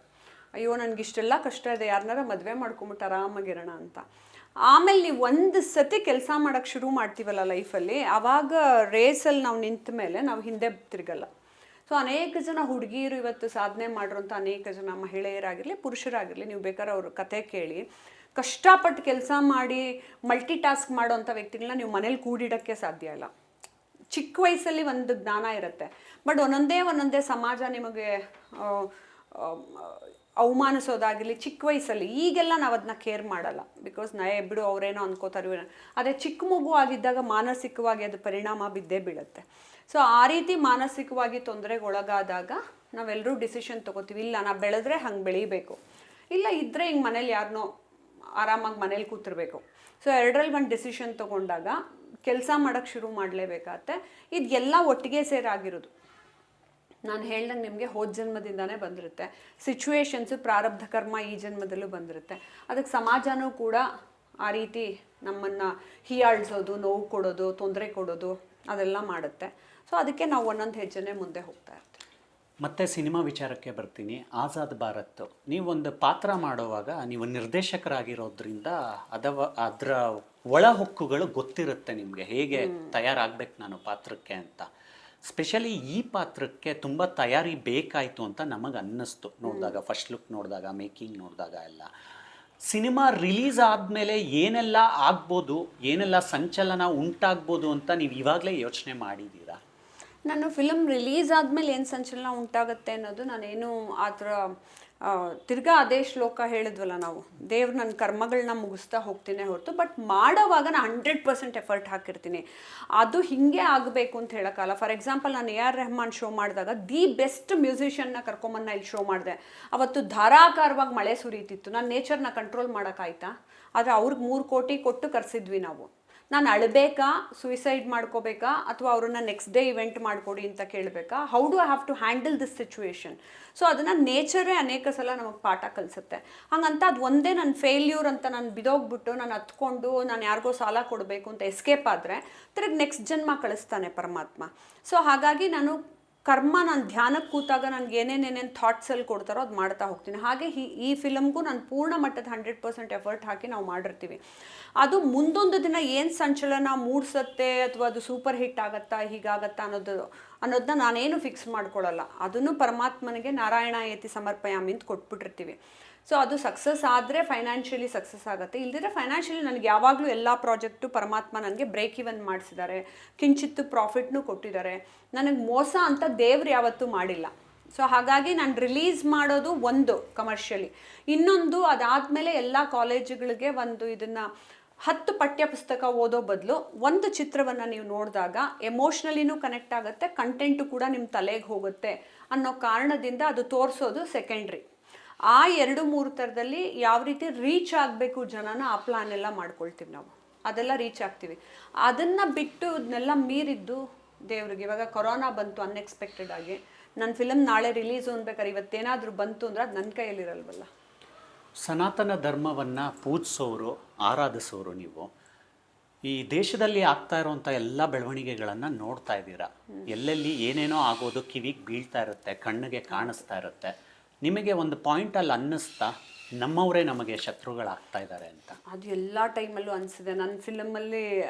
ಅಯ್ಯೋ ನನಗಿಷ್ಟೆಲ್ಲ ಕಷ್ಟ ಇದೆ, ಯಾರನ್ನಾರ ಮದುವೆ ಮಾಡ್ಕೊಂಬಿಟ್ಟು ಆರಾಮಾಗಿರೋಣ ಅಂತ. ಆಮೇಲೆ ನೀವು ಒಂದು ಸತಿ ಕೆಲಸ ಮಾಡೋಕ್ಕೆ ಶುರು ಮಾಡ್ತೀವಲ್ಲ ಲೈಫಲ್ಲಿ, ಆವಾಗ ರೇಸಲ್ಲಿ ನಾವು ನಿಂತ ಮೇಲೆ ನಾವು ಹಿಂದೆ ತಿರುಗಲ್ಲ. ಸೊ ಅನೇಕ ಜನ ಹುಡುಗಿಯರು ಇವತ್ತು ಸಾಧನೆ ಮಾಡಿರೋಂಥ ಅನೇಕ ಜನ ಮಹಿಳೆಯರಾಗಿರಲಿ, ಪುರುಷರಾಗಿರಲಿ, ನೀವು ಬೇಕಾದ್ರೆ ಅವ್ರ ಕತೆ ಕೇಳಿ, ಕಷ್ಟಪಟ್ಟು ಕೆಲಸ ಮಾಡಿ ಮಲ್ಟಿ ಟಾಸ್ಕ್ ಮಾಡೋವಂಥ ವ್ಯಕ್ತಿಗಳನ್ನ ನೀವು ಮನೇಲಿ ಕೂಡಿಡೋಕ್ಕೆ ಸಾಧ್ಯ ಇಲ್ಲ. ಚಿಕ್ಕ ವಯಸ್ಸಲ್ಲಿ ಒಂದು ಜ್ಞಾನ ಇರುತ್ತೆ, ಬಟ್ ಒಂದೊಂದೇ ಸಮಾಜ ನಿಮಗೆ ಅವಮಾನಿಸೋದಾಗಿರಲಿ ಚಿಕ್ಕ ವಯಸ್ಸಲ್ಲಿ. ಈಗೆಲ್ಲ ನಾವು ಅದನ್ನ ಕೇರ್ ಮಾಡಲ್ಲ, ಬಿಕಾಸ್ ಬಿಡು ಅವರೇನೋ ಅನ್ಕೋತಾರೆ. ಅದೇ ಚಿಕ್ಕ ಮಗು ಆಗಿದ್ದಾಗ ಮಾನಸಿಕವಾಗಿ ಅದು ಪರಿಣಾಮ ಬಿದ್ದೇ ಬೀಳುತ್ತೆ. ಸೊ ಆ ರೀತಿ ಮಾನಸಿಕವಾಗಿ ತೊಂದರೆಗೊಳಗಾದಾಗ ನಾವೆಲ್ಲರೂ ಡಿಸಿಷನ್ ತೊಗೋತೀವಿ, ಇಲ್ಲ ನಾ ಬೆಳೆದ್ರೆ ಹಂಗೆ ಬೆಳೀಬೇಕು, ಇಲ್ಲ ಇದ್ದರೆ ಹಿಂಗೆ ಮನೇಲಿ ಯಾರನ್ನೋ ಆರಾಮಾಗಿ ಮನೇಲಿ ಕೂತಿರ್ಬೇಕು. ಸೊ ಎರಡರಲ್ಲಿ ಒಂದು ಡಿಸಿಷನ್ ತೊಗೊಂಡಾಗ ಕೆಲಸ ಮಾಡೋಕ್ಕೆ ಶುರು ಮಾಡಲೇಬೇಕಾಗತ್ತೆ. ಇದು ಎಲ್ಲ ಒಟ್ಟಿಗೆ ಸೇರಾಗಿರೋದು. ನಾನು ಹೇಳ್ದಂಗೆ ನಿಮಗೆ ಹೋದ ಜನ್ಮದಿಂದಾನೇ ಬಂದಿರುತ್ತೆ. ಸಿಚುವೇಶನ್ಸು, ಪ್ರಾರಬ್ಧ ಕರ್ಮ ಈ ಜನ್ಮದಲ್ಲೂ ಬಂದಿರುತ್ತೆ. ಅದಕ್ಕೆ ಸಮಾಜನೂ ಕೂಡ ಆ ರೀತಿ ನಮ್ಮನ್ನು ಹೀಯಾಳಿಸೋದು, ನೋವು ಕೊಡೋದು, ತೊಂದರೆ ಕೊಡೋದು ಅದೆಲ್ಲ ಮಾಡುತ್ತೆ. ಸೊ ಅದಕ್ಕೆ ನಾವು ಒಂದೊಂದು ಹೆಜ್ಜೆನೇ ಮುಂದೆ ಹೋಗ್ತಾ ಇರ್ತೀವಿ. ಮತ್ತೆ ಸಿನಿಮಾ ವಿಚಾರಕ್ಕೆ ಬರ್ತೀನಿ. ಆಜಾದ್ ಭಾರತ್, ನೀವೊಂದು ಪಾತ್ರ ಮಾಡುವಾಗ ನೀವು ನಿರ್ದೇಶಕರಾಗಿರೋದ್ರಿಂದ ಅದರ ಒಳ ಹೊಕ್ಕುಗಳು ಗೊತ್ತಿರುತ್ತೆ ನಿಮಗೆ, ಹೇಗೆ ತಯಾರಾಗಬೇಕು ನಾನು ಪಾತ್ರಕ್ಕೆ ಅಂತ. ಸ್ಪೆಷಲಿ ಈ ಪಾತ್ರಕ್ಕೆ ತುಂಬ ತಯಾರಿ ಬೇಕಾಯಿತು ಅಂತ ನಮಗೆ ಅನ್ನಿಸ್ತು ನೋಡಿದಾಗ, ಫಸ್ಟ್ ಲುಕ್ ನೋಡಿದಾಗ, ಮೇಕಿಂಗ್ ನೋಡಿದಾಗ ಎಲ್ಲ. ಸಿನಿಮಾ ರಿಲೀಸ್ ಆದಮೇಲೆ ಏನೆಲ್ಲ ಆಗ್ಬೋದು, ಏನೆಲ್ಲ ಸಂಚಲನ ಉಂಟಾಗ್ಬೋದು ಅಂತ ನೀವು ಇವಾಗಲೇ ಯೋಚನೆ ಮಾಡಿದ್ದೀರಾ? ನಾನು ಫಿಲಮ್ ರಿಲೀಸ್ ಆದಮೇಲೆ ಏನು ಸಂಚಲನ ಉಂಟಾಗುತ್ತೆ ಅನ್ನೋದು ನಾನೇನು ಆ ಥರ ತಿರ್ಗಾ ಅದೇ ಶ್ಲೋಕ ಹೇಳಿದ್ವಲ್ಲ ನಾವು, ದೇವ್ರು ನನ್ನ ಕರ್ಮಗಳನ್ನ ಮುಗಿಸ್ತಾ ಹೋಗ್ತೀನಿ ಹೊರತು, ಬಟ್ ಮಾಡೋವಾಗ ನಾನು 100% ಎಫರ್ಟ್ ಹಾಕಿರ್ತೀನಿ. ಅದು ಹೀಗೆ ಆಗಬೇಕು ಅಂತ ಹೇಳೋಕ್ಕಲ್ಲ. ಫಾರ್ ಎಕ್ಸಾಂಪಲ್, ನಾನು AR ರೆಹಮಾನ್ ಶೋ ಮಾಡಿದಾಗ ದಿ ಬೆಸ್ಟ್ ಮ್ಯೂಸಿಷಿಯನ್ನ ಕರ್ಕೊಂಬಂದು ಇಲ್ಲಿ ಶೋ ಮಾಡಿದೆ. ಅವತ್ತು ಧಾರಾಕಾರವಾಗಿ ಮಳೆ ಸುರಿತಿತ್ತು. ನಾನು ನೇಚರ್ನ ಕಂಟ್ರೋಲ್ ಮಾಡೋಕ್ಕಾಯ್ತಾ? ಆದರೆ ಅವ್ರಿಗೆ 3 ಕೋಟಿ ಕೊಟ್ಟು ಕರೆಸಿದ್ವಿ ನಾವು. ನಾನು ಅಳಬೇಕಾ, ಸುಯಿಸೈಡ್ ಮಾಡ್ಕೋಬೇಕಾ, ಅಥವಾ ಅವ್ರನ್ನ ನೆಕ್ಸ್ಟ್ ಡೇ ಇವೆಂಟ್ ಮಾಡಿಕೊಡಿ ಅಂತ ಕೇಳಬೇಕಾ? How do I have to handle this situation? So ಅದನ್ನು ನೇಚರೇ ಅನೇಕ ಸಲ ನಮಗೆ ಪಾಠ ಕಲಿಸುತ್ತೆ. ಹಾಗಂತ ಅದು ಒಂದೇ ನನ್ನ ಫೇಲ್ಯೂರ್ ಅಂತ ನಾನು ಬಿದೋಗ್ಬಿಟ್ಟು ನಾನು ಹತ್ಕೊಂಡು ನಾನು ಯಾರಿಗೋ ಸಾಲ ಕೊಡಬೇಕು ಅಂತ ಎಸ್ಕೇಪ್ ಆದರೆ ತಿರ್ಗಿ ನೆಕ್ಸ್ಟ್ ಜನ್ಮ ಕಳಿಸ್ತಾನೆ ಪರಮಾತ್ಮ. ಸೊ ಹಾಗಾಗಿ ನಾನು ನಾನು ಧ್ಯಾನಕ್ಕೆ ಕೂತಾಗ ನನಗೆ ಏನೇನೇನೇನು ಥಾಟ್ಸಲ್ಲಿ ಕೊಡ್ತಾರೋ ಅದು ಮಾಡ್ತಾ ಹೋಗ್ತೀನಿ. ಹಾಗೆ ಈ ಫಿಲಮ್ಗೂ ನಾನು ಪೂರ್ಣ ಮಟ್ಟದ 100% ಎಫರ್ಟ್ ಹಾಕಿ ನಾವು ಮಾಡಿರ್ತೀವಿ. ಅದು ಮುಂದೊಂದು ದಿನ ಏನು ಸಂಚಲನ ಮೂಡಿಸುತ್ತೆ, ಅಥವಾ ಅದು ಸೂಪರ್ ಹಿಟ್ ಆಗುತ್ತಾ, ಹೀಗಾಗತ್ತಾ ಅನ್ನೋದನ್ನ ನಾನೇನು ಫಿಕ್ಸ್ ಮಾಡ್ಕೊಳ್ಳಲ್ಲ. ಅದನ್ನು ಪರಮಾತ್ಮನಿಗೆ ನಾರಾಯಣ ಏತಿ ಸಮರ್ಪಯಾಮಿ ಅಂತ ಕೊಟ್ಬಿಟ್ಟಿರ್ತೀವಿ. ಸೊ ಅದು ಸಕ್ಸಸ್ ಆದರೆ ಫೈನಾನ್ಷಿಯಲಿ ಸಕ್ಸಸ್ ಆಗುತ್ತೆ, ಇಲ್ದಿದ್ರೆ ಫೈನಾನ್ಷಿಯಲಿ ನನಗೆ ಯಾವಾಗಲೂ ಎಲ್ಲ ಪ್ರಾಜೆಕ್ಟು ಪರಮಾತ್ಮ ನನಗೆ ಬ್ರೇಕ್ ಇವನ್ ಮಾಡಿಸಿದ್ದಾರೆ, ಕಿಂಚಿತ್ತು ಪ್ರಾಫಿಟ್ನೂ ಕೊಟ್ಟಿದ್ದಾರೆ. ನನಗೆ ಮೋಸ ಅಂತ ದೇವ್ರು ಯಾವತ್ತೂ ಮಾಡಿಲ್ಲ. ಸೊ ಹಾಗಾಗಿ ನಾನು ರಿಲೀಸ್ ಮಾಡೋದು ಒಂದು ಕಮರ್ಷಿಯಲಿ, ಇನ್ನೊಂದು ಅದಾದಮೇಲೆ ಎಲ್ಲ ಕಾಲೇಜುಗಳಿಗೆ ಒಂದು ಇದನ್ನು 10 ಪಠ್ಯ ಪುಸ್ತಕ ಓದೋ ಬದಲು ಒಂದು ಚಿತ್ರವನ್ನು ನೀವು ನೋಡಿದಾಗ ಎಮೋಷ್ನಲಿನೂ ಕನೆಕ್ಟ್ ಆಗುತ್ತೆ, ಕಂಟೆಂಟು ಕೂಡ ನಿಮ್ಮ ತಲೆಗೆ ಹೋಗುತ್ತೆ ಅನ್ನೋ ಕಾರಣದಿಂದ ಅದು ತೋರಿಸೋದು ಸೆಕೆಂಡ್ರಿ. ಆ 2-3 ಥರದಲ್ಲಿ ಯಾವ ರೀತಿ ರೀಚ್ ಆಗಬೇಕು ಜನನ, ಆ ಪ್ಲಾನ್ ಎಲ್ಲ ಮಾಡ್ಕೊಳ್ತೀವಿ ನಾವು, ಅದೆಲ್ಲ ರೀಚ್ ಆಗ್ತೀವಿ. ಅದನ್ನು ಬಿಟ್ಟು ಇದನ್ನೆಲ್ಲ ಮೀರಿದ್ದು ದೇವ್ರಿಗೆ. ಇವಾಗ ಕೊರೋನಾ ಬಂತು ಅನ್ಎಕ್ಸ್ಪೆಕ್ಟೆಡ್ ಆಗಿ, ನನ್ನ ಫಿಲಮ್ ನಾಳೆ ರಿಲೀಸು ಅನ್ಬೇಕಾದ್ರೆ ಇವತ್ತೇನಾದರೂ ಬಂತು ಅಂದರೆ ಅದು ನನ್ನ ಕೈಯಲ್ಲಿರಲ್ವಲ್ಲ. ಸನಾತನ ಧರ್ಮವನ್ನು ಪೂಜಿಸೋರು, ಆರಾಧಿಸೋರು ನೀವು ಈ ದೇಶದಲ್ಲಿ ಆಗ್ತಾ ಇರುವಂಥ ಎಲ್ಲ ಬೆಳವಣಿಗೆಗಳನ್ನು ನೋಡ್ತಾ ಇದ್ದೀರಾ. ಎಲ್ಲೆಲ್ಲಿ ಏನೇನೋ ಆಗೋದು ಕಿವಿಗೆ ಬೀಳ್ತಾ ಇರುತ್ತೆ, ಕಣ್ಣಿಗೆ ಕಾಣಿಸ್ತಾ ಇರುತ್ತೆ. ನಿಮಗೆ ಒಂದು ಪಾಯಿಂಟಲ್ಲಿ ಅನ್ನಿಸ್ತಾ ನಮ್ಮವರೇ ನಮಗೆ ಶತ್ರುಗಳಾಗ್ತಾ ಇದ್ದಾರೆ ಅಂತ? ಅದು ಎಲ್ಲ ಟೈಮಲ್ಲೂ ಅನಿಸಿದೆ. ನನ್ನ ಫಿಲಮಲ್ಲಿ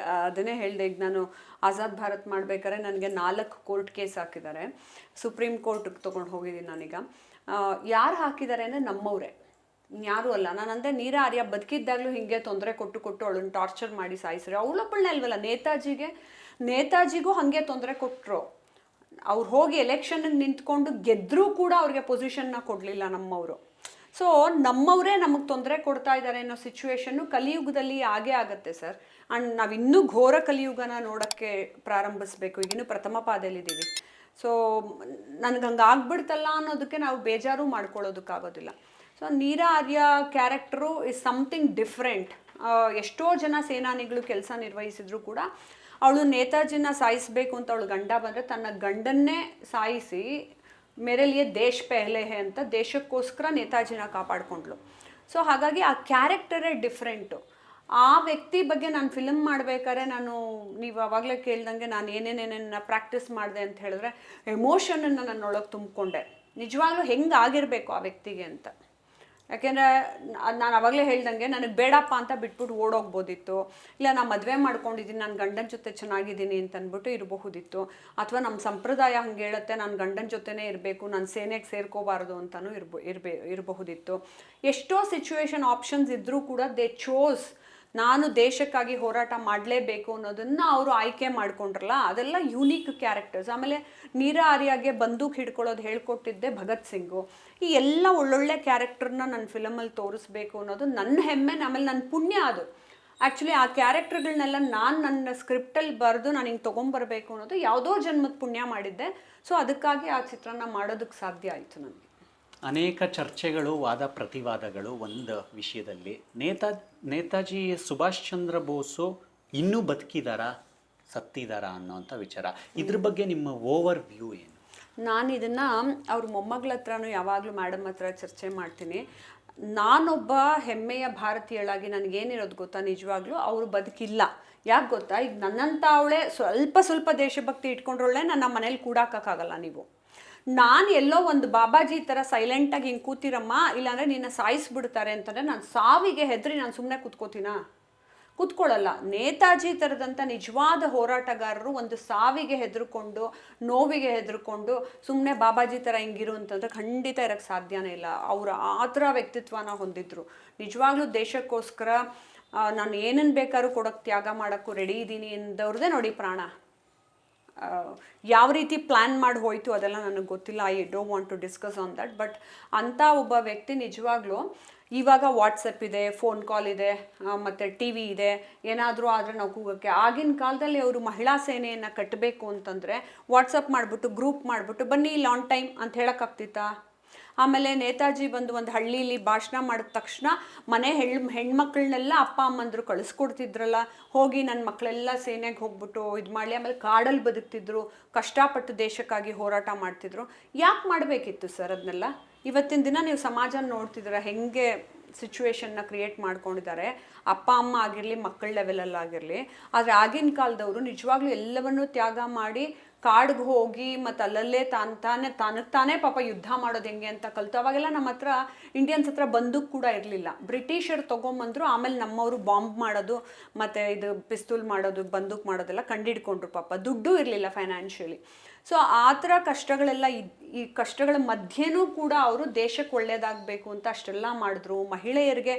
ಅದನ್ನೇ ಹೇಳಿದೆ. ಈಗ ನಾನು ಆಜಾದ್ ಭಾರತ್ ಮಾಡಬೇಕಾದ್ರೆ ನನಗೆ 4 ಕೋರ್ಟ್ ಕೇಸ್ ಹಾಕಿದ್ದಾರೆ. ಸುಪ್ರೀಂ ಕೋರ್ಟ್ಗೆ ತೊಗೊಂಡು ಹೋಗಿದ್ದೀನಿ ನಾನೀಗ. ಯಾರು ಹಾಕಿದ್ದಾರೆ ಅಂದರೆ ನಮ್ಮವರೇ, ಯಾರೂ ಅಲ್ಲ. ನಾನಂದರೆ ನೀರಾ ಆರ್ಯ ಬದುಕಿದ್ದಾಗಲೂ ಹೀಗೆ ತೊಂದರೆ ಕೊಟ್ಟು ಅವಳನ್ನು ಟಾರ್ಚರ್ ಮಾಡಿ ಸಾಯಿಸ್ರಿ. ಅವಳೊಬ್ಬಳನ್ನೇ ಅಲ್ವಲ್ಲ, ನೇತಾಜಿಗೂ ಹಾಗೆ ತೊಂದರೆ ಕೊಟ್ಟರು. ಅವ್ರು ಹೋಗಿ ಎಲೆಕ್ಷನ್ಗೆ ನಿಂತ್ಕೊಂಡು ಗೆದ್ದರೂ ಕೂಡ ಅವ್ರಿಗೆ ಪೊಸಿಷನ್ನ ಕೊಡಲಿಲ್ಲ ನಮ್ಮವರು. ಸೊ ನಮ್ಮವರೇ ನಮಗೆ ತೊಂದರೆ ಕೊಡ್ತಾ ಇದ್ದಾರೆ ಅನ್ನೋ ಸಿಚುವೇಶನ್ನು ಕಲಿಯುಗದಲ್ಲಿ ಆಗೇ ಆಗುತ್ತೆ ಸರ್. ಆ್ಯಂಡ್ ನಾವಿನ್ನೂ ಘೋರ ಕಲಿಯುಗನ ನೋಡೋಕ್ಕೆ ಪ್ರಾರಂಭಿಸಬೇಕು. ಈಗಿನ್ನೂ ಪ್ರಥಮ ಪಾದಲ್ಲಿದ್ದೀವಿ. ಸೊ ನನಗೆ ಹಂಗೆ ಆಗ್ಬಿಡ್ತಲ್ಲ ಅನ್ನೋದಕ್ಕೆ ನಾವು ಬೇಜಾರು ಮಾಡ್ಕೊಳ್ಳೋದಕ್ಕಾಗೋದಿಲ್ಲ. So Neera Arya character is something different. ಎಷ್ಟೋ ಜನ ಸೇನಾನಿಗಳು ಕೆಲಸ ನಿರ್ವಹಿಸಿದ್ರು ಕೂಡ ಅವಳು ನೇತಾಜಿನ ಸಾಯಿಸಬೇಕು ಅಂತ ಅವಳು ಗಂಡ ಬಂದರೆ ತನ್ನ ಗಂಡನ್ನೇ ಸಾಯಿಸಿ ಮೇರೆ ಲಿಯೆ ದೇಶ್ ಪೆಹ್ಲೆ ಹೇ ಅಂತ ದೇಶಕ್ಕೋಸ್ಕರ ನೇತಾಜಿನ ಕಾಪಾಡಿಕೊಂಡ್ಳು. ಸೊ ಹಾಗಾಗಿ ಆ ಕ್ಯಾರೆಕ್ಟರೇ ಡಿಫ್ರೆಂಟು. ಆ ವ್ಯಕ್ತಿ ಬಗ್ಗೆ ನಾನು ಫಿಲಮ್ ಮಾಡಬೇಕಾದ್ರೆ ನೀವು ಆವಾಗಲೇ ಕೇಳ್ದಂಗೆ ನಾನು ಏನೇನೇನೇನು ಪ್ರಾಕ್ಟೀಸ್ ಮಾಡಿದೆ ಅಂತ ಹೇಳಿದ್ರೆ ಎಮೋಷನನ್ನು ನನ್ನೊಳಗೆ ತುಂಬಿಕೊಂಡೆ. ನಿಜವಾಗ್ಲೂ ಹೆಂಗೆ ಆಗಿರಬೇಕು ಆ ವ್ಯಕ್ತಿಗೆ ಅಂತ. ಯಾಕೆಂದರೆ ನಾನು ಆವಾಗಲೇ ಹೇಳ್ದಂಗೆ ನನಗೆ ಬೇಡಪ್ಪ ಅಂತ ಬಿಟ್ಬಿಟ್ಟು ಓಡೋಗ್ಬೋದಿತ್ತು, ಇಲ್ಲ ನಾನು ಮದುವೆ ಮಾಡ್ಕೊಂಡಿದ್ದೀನಿ, ನಾನು ಗಂಡನ ಜೊತೆ ಚೆನ್ನಾಗಿದ್ದೀನಿ ಅಂತ ಅಂದ್ಬಿಟ್ಟು ಇರಬಹುದಿತ್ತು, ಅಥವಾ ನಮ್ಮ ಸಂಪ್ರದಾಯ ಹಂಗೆ ಹೇಳುತ್ತೆ ನಾನು ಗಂಡನ ಜೊತೆನೇ ಇರಬೇಕು, ನಾನು ಸೇನೆಗೆ ಸೇರ್ಕೋಬಾರ್ದು ಅಂತಲೂ ಇರಬಹುದಿತ್ತು. ಎಷ್ಟೋ ಸಿಚುವೇಶನ್ ಆಪ್ಷನ್ಸ್ ಇದ್ದರೂ ಕೂಡ ದೇ ಚೋಸ್ ನಾನು ದೇಶಕ್ಕಾಗಿ ಹೋರಾಟ ಮಾಡಲೇಬೇಕು ಅನ್ನೋದನ್ನು ಅವರು ಆಯ್ಕೆ ಮಾಡ್ಕೊಂಡ್ರಲ್ಲ, ಅದೆಲ್ಲ ಯೂನಿಕ್ ಕ್ಯಾರೆಕ್ಟರ್ಸ್. ಆಮೇಲೆ ನೀರಾ ಆರ್ಯಾಗೆ ಬಂದೂಕ್ ಹಿಡ್ಕೊಳ್ಳೋದು ಹೇಳ್ಕೊಟ್ಟಿದ್ದೆ ಭಗತ್ ಸಿಂಗು. ಈ ಎಲ್ಲ ಒಳ್ಳೊಳ್ಳೆ ಕ್ಯಾರೆಕ್ಟರ್ನ ನನ್ನ ಫಿಲಮಲ್ಲಿ ತೋರಿಸ್ಬೇಕು ಅನ್ನೋದು ನನ್ನ ಹೆಮ್ಮೆ, ಆಮೇಲೆ ನನ್ನ ಪುಣ್ಯ ಅದು. ಆ್ಯಕ್ಚುಲಿ ಆ ಕ್ಯಾರೆಕ್ಟರ್ಗಳನ್ನೆಲ್ಲ ನಾನು ನನ್ನ ಸ್ಕ್ರಿಪ್ಟಲ್ಲಿ ಬರೆದು ನಾನು ಹಿಂಗೆ ತೊಗೊಂಬರ್ಬೇಕು ಅನ್ನೋದು ಯಾವುದೋ ಜನ್ಮದ ಪುಣ್ಯ ಮಾಡಿದ್ದೆ. ಸೊ ಅದಕ್ಕಾಗಿ ಆ ಚಿತ್ರನ ಮಾಡೋದಕ್ಕೆ ಸಾಧ್ಯ ಆಯಿತು ನನಗೆ. ಅನೇಕ ಚರ್ಚೆಗಳು, ವಾದ ಪ್ರತಿವಾದಗಳು ಒಂದು ವಿಷಯದಲ್ಲಿ. ನೇತಾಜಿ ಸುಭಾಷ್ ಚಂದ್ರ ಬೋಸು ಇನ್ನೂ ಬದುಕಿದಾರಾ ಸತ್ತಿದಾರಾ ಅನ್ನೋಂಥ ವಿಚಾರ. ಇದ್ರ ಬಗ್ಗೆ ನಿಮ್ಮ ಓವರ್ ವ್ಯೂ ಏನು? ನಾನು ಇದನ್ನು ಅವ್ರ ಮೊಮ್ಮಗಳ ಹತ್ರನೂ ಯಾವಾಗಲೂ ಮೇಡಮ್ ಹತ್ರ ಚರ್ಚೆ ಮಾಡ್ತೀನಿ. ನಾನೊಬ್ಬ ಹೆಮ್ಮೆಯ ಭಾರತೀಯಳಾಗಿ ನನಗೇನಿರೋದು ಗೊತ್ತಾ, ನಿಜವಾಗ್ಲೂ ಅವರು ಬದುಕಿಲ್ಲ. ಯಾಕೆ ಗೊತ್ತಾ, ಈಗ ನನ್ನಂಥ ಅವಳೇ ಸ್ವಲ್ಪ ದೇಶಭಕ್ತಿ ಇಟ್ಕೊಂಡ್ರೊಳ್ಳೆ ನನ್ನ ಮನೇಲಿ ಕೂಡಾಕೋಕ್ಕಾಗಲ್ಲ ನೀವು. ನಾನು ಎಲ್ಲೋ ಒಂದು ಬಾಬಾಜಿ ಥರ ಸೈಲೆಂಟಾಗಿ ಹಿಂಗೆ ಕೂತಿರಮ್ಮ, ಇಲ್ಲಾಂದರೆ ನಿನ್ನ ಸಾಯಿಸ್ಬಿಡ್ತಾರೆ ಅಂತಂದರೆ ನಾನು ಸಾವಿಗೆ ಹೆದರಿ ನಾನು ಸುಮ್ಮನೆ ಕೂತ್ಕೊಳ್ಳಲ್ಲ. ನೇತಾಜಿ ಥರದಂಥ ನಿಜವಾದ ಹೋರಾಟಗಾರರು ಒಂದು ಸಾವಿಗೆ ಹೆದರ್ಕೊಂಡು, ನೋವಿಗೆ ಹೆದರ್ಕೊಂಡು ಸುಮ್ಮನೆ ಬಾಬಾಜಿ ಥರ ಹಿಂಗಿರು ಅಂತಂದರೆ ಖಂಡಿತ ಇರೋಕ್ಕೆ ಸಾಧ್ಯನೇ ಇಲ್ಲ. ಅವರು ಆ ಥರ ವ್ಯಕ್ತಿತ್ವನ ಹೊಂದಿದ್ರು. ನಿಜವಾಗ್ಲೂ ದೇಶಕ್ಕೋಸ್ಕರ ನಾನು ಏನನ್ನು ಬೇಕಾದ್ರೂ ಕೊಡೋಕ್ಕೆ, ತ್ಯಾಗ ಮಾಡೋಕ್ಕೂ ರೆಡಿ ಇದ್ದೀನಿ ಎಂದವ್ರದ್ದೇ ನೋಡಿ ಪ್ರಾಣ. ಯಾವ ರೀತಿ ಪ್ಲ್ಯಾನ್ ಮಾಡಿ ಹೋಯಿತು ಅದೆಲ್ಲ ನನಗೆ ಗೊತ್ತಿಲ್ಲ. I don't want to discuss on that. But ಅಂಥ ಒಬ್ಬ ವ್ಯಕ್ತಿ ನಿಜವಾಗ್ಲೂ, ಇವಾಗ ವಾಟ್ಸಪ್ ಇದೆ, ಫೋನ್ ಕಾಲ್ ಇದೆ, ಮತ್ತು ಟಿ ವಿ ಇದೆ, ಏನಾದರೂ ಆದರೆ ನಾವು ಕೂಗೋಕ್ಕೆ. ಆಗಿನ ಕಾಲದಲ್ಲಿ ಅವರು ಮಹಿಳಾ ಸೇನೆಯನ್ನು ಕಟ್ಟಬೇಕು ಅಂತಂದರೆ ವಾಟ್ಸಪ್ ಮಾಡಿಬಿಟ್ಟು ಗ್ರೂಪ್ ಮಾಡಿಬಿಟ್ಟು ಬನ್ನಿ ಇಲ್ಲಿ ಆನ್ ಟೈಮ್ ಅಂತ ಹೇಳೋಕ್ಕಾಗ್ತಿತ್ತಾ? ಆಮೇಲೆ ನೇತಾಜಿ ಬಂದು ಒಂದು ಹಳ್ಳೀಲಿ ಭಾಷಣ ಮಾಡಿದ ತಕ್ಷಣ ಮನೆ ಹೆಣ್ಮಕ್ಳನ್ನೆಲ್ಲ ಅಪ್ಪ ಅಮ್ಮಂದರು ಕಳಿಸ್ಕೊಡ್ತಿದ್ರಲ್ಲ, ಹೋಗಿ ನನ್ನ ಮಕ್ಕಳೆಲ್ಲ ಸೇನೆಗೆ ಹೋಗ್ಬಿಟ್ಟು ಇದು ಮಾಡಲಿ. ಆಮೇಲೆ ಕಾಡಲ್ಲಿ ಬದುಕ್ತಿದ್ರು, ಕಷ್ಟಪಟ್ಟು ದೇಶಕ್ಕಾಗಿ ಹೋರಾಟ ಮಾಡ್ತಿದ್ರು. ಯಾಕೆ ಮಾಡಬೇಕಿತ್ತು ಸರ್ ಅದನ್ನೆಲ್ಲ? ಇವತ್ತಿನ ದಿನ ನೀವು ಸಮಾಜ ನೋಡ್ತಿದ್ದೀರ ಹೆಂಗೆ ಸಿಚುವೇಶನ್ನ ಕ್ರಿಯೇಟ್ ಮಾಡ್ಕೊಂಡಿದ್ದಾರೆ, ಅಪ್ಪ ಅಮ್ಮ ಆಗಿರಲಿ, ಮಕ್ಕಳ ಲೆವೆಲಲ್ಲಾಗಿರಲಿ. ಆದರೆ ಆಗಿನ ಕಾಲದವರು ನಿಜವಾಗ್ಲೂ ಎಲ್ಲವನ್ನೂ ತ್ಯಾಗ ಮಾಡಿ ಕಾಡಿಗೆ ಹೋಗಿ ಮತ್ತು ಅಲ್ಲಲ್ಲೇ ತಾನೇ ಪಾಪ ಯುದ್ಧ ಮಾಡೋದು ಹೆಂಗೆ ಅಂತ ಕಲಿತು. ಅವಾಗೆಲ್ಲ ನಮ್ಮ ಹತ್ರ ಇಂಡಿಯನ್ಸ್ ಹತ್ರ ಬಂದೂಕ್ ಕೂಡ ಇರಲಿಲ್ಲ. ಬ್ರಿಟಿಷರು ತೊಗೊಂಬಂದರು, ಆಮೇಲೆ ನಮ್ಮವರು ಬಾಂಬ್ ಮಾಡೋದು ಮತ್ತು ಇದು ಪಿಸ್ತೂಲ್ ಮಾಡೋದು, ಬಂದೂಕ್ ಮಾಡೋದೆಲ್ಲ ಕಂಡಿಡ್ಕೊಂಡ್ರು. ಪಾಪ ದುಡ್ಡು ಇರಲಿಲ್ಲ ಫೈನಾನ್ಷಿಯಲಿ. ಸೊ ಆ ಥರ ಕಷ್ಟಗಳೆಲ್ಲ ಈ ಕಷ್ಟಗಳ ಮಧ್ಯೆನೂ ಕೂಡ ಅವರು ದೇಶಕ್ಕೆ ಒಳ್ಳೆಯದಾಗಬೇಕು ಅಂತ ಅಷ್ಟೆಲ್ಲ ಮಾಡಿದ್ರು. ಮಹಿಳೆಯರಿಗೆ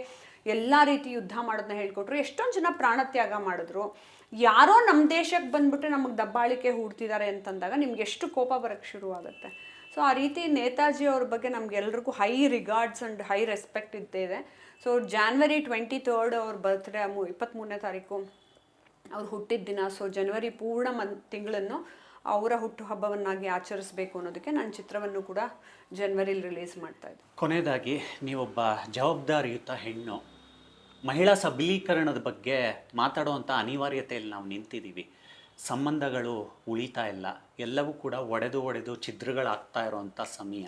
ಎಲ್ಲ ರೀತಿ ಯುದ್ಧ ಮಾಡೋದನ್ನ ಹೇಳ್ಕೊಟ್ರು. ಎಷ್ಟೊಂದು ಜನ ಪ್ರಾಣತ್ಯಾಗ ಮಾಡಿದ್ರು. ಯಾರೋ ನಮ್ಮ ದೇಶಕ್ಕೆ ಬಂದ್ಬಿಟ್ಟು ನಮಗೆ ದಬ್ಬಾಳಿಕೆ ಹೂಡ್ತಿದ್ದಾರೆ ಅಂತಂದಾಗ ನಿಮ್ಗೆ ಎಷ್ಟು ಕೋಪ ಬರೋಕ್ಕೆ ಶುರುವಾಗುತ್ತೆ. ಸೊ ಆ ರೀತಿ ನೇತಾಜಿ ಅವ್ರ ಬಗ್ಗೆ ನಮಗೆಲ್ರಿಗೂ high regards and high respect ಇದ್ದೇ ಇದೆ. ಸೊ January 23 ಅವ್ರ ಬರ್ತ್ಡೇ, 23ನೇ ತಾರೀಕು ಅವ್ರು ಹುಟ್ಟಿದ ದಿನ. ಸೊ ಜನವರಿ ಪೂರ್ಣ ತಿಂಗಳನ್ನು ಅವರ ಹುಟ್ಟುಹಬ್ಬವನ್ನಾಗಿ ಆಚರಿಸಬೇಕು ಅನ್ನೋದಕ್ಕೆ ನಾನು ಚಿತ್ರವನ್ನು ಕೂಡ ಜನವರಿಲಿ ರಿಲೀಸ್ ಮಾಡ್ತಾಯಿದ್ದೆ. ಕೊನೆಯದಾಗಿ, ನೀವೊಬ್ಬ ಜವಾಬ್ದಾರಿಯುತ ಹೆಣ್ಣು, ಮಹಿಳಾ ಸಬಲೀಕರಣದ ಬಗ್ಗೆ ಮಾತಾಡುವಂಥ ಅನಿವಾರ್ಯತೆಯಲ್ಲಿ ನಾವು ನಿಂತಿದ್ದೀವಿ. ಸಂಬಂಧಗಳು ಉಳಿತಾ ಇಲ್ಲ, ಎಲ್ಲವೂ ಕೂಡ ಒಡೆದು ಛಿದ್ರಗಳಾಗ್ತಾ ಇರೋವಂಥ ಸಮಯ.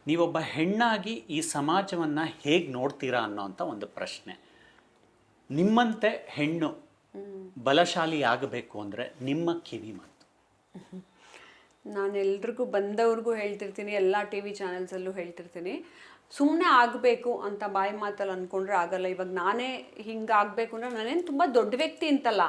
ನೀವೊಬ್ಬ ಹೆಣ್ಣಾಗಿ ಈ ಸಮಾಜವನ್ನು ಹೇಗೆ ನೋಡ್ತೀರಾ ಅನ್ನೋವಂಥ ಒಂದು ಪ್ರಶ್ನೆ. ನಿಮ್ಮಂತೆ ಹೆಣ್ಣು ಬಲಶಾಲಿ ಆಗಬೇಕು ಅಂದರೆ ನಿಮ್ಮ ಕಿವಿ ಮಾತು. ನಾನು ಎಲ್ರಿಗೂ ಬಂದವ್ರಿಗೂ ಹೇಳ್ತಿರ್ತೀನಿ, ಎಲ್ಲ ಟಿ ವಿ ಚಾನೆಲ್ಸಲ್ಲೂ ಹೇಳ್ತಿರ್ತೀನಿ, ಸುಮ್ಮನೆ ಆಗಬೇಕು ಅಂತ ಬಾಯಿ ಮಾತಲ್ಲಿ ಅಂದ್ಕೊಂಡ್ರೆ ಆಗಲ್ಲ. ಇವಾಗ ನಾನೇ ಹಿಂಗೆ ಆಗಬೇಕು ಅಂದರೆ ನಾನೇನು ತುಂಬ ದೊಡ್ಡ ವ್ಯಕ್ತಿ ಅಂತಲ್ಲ,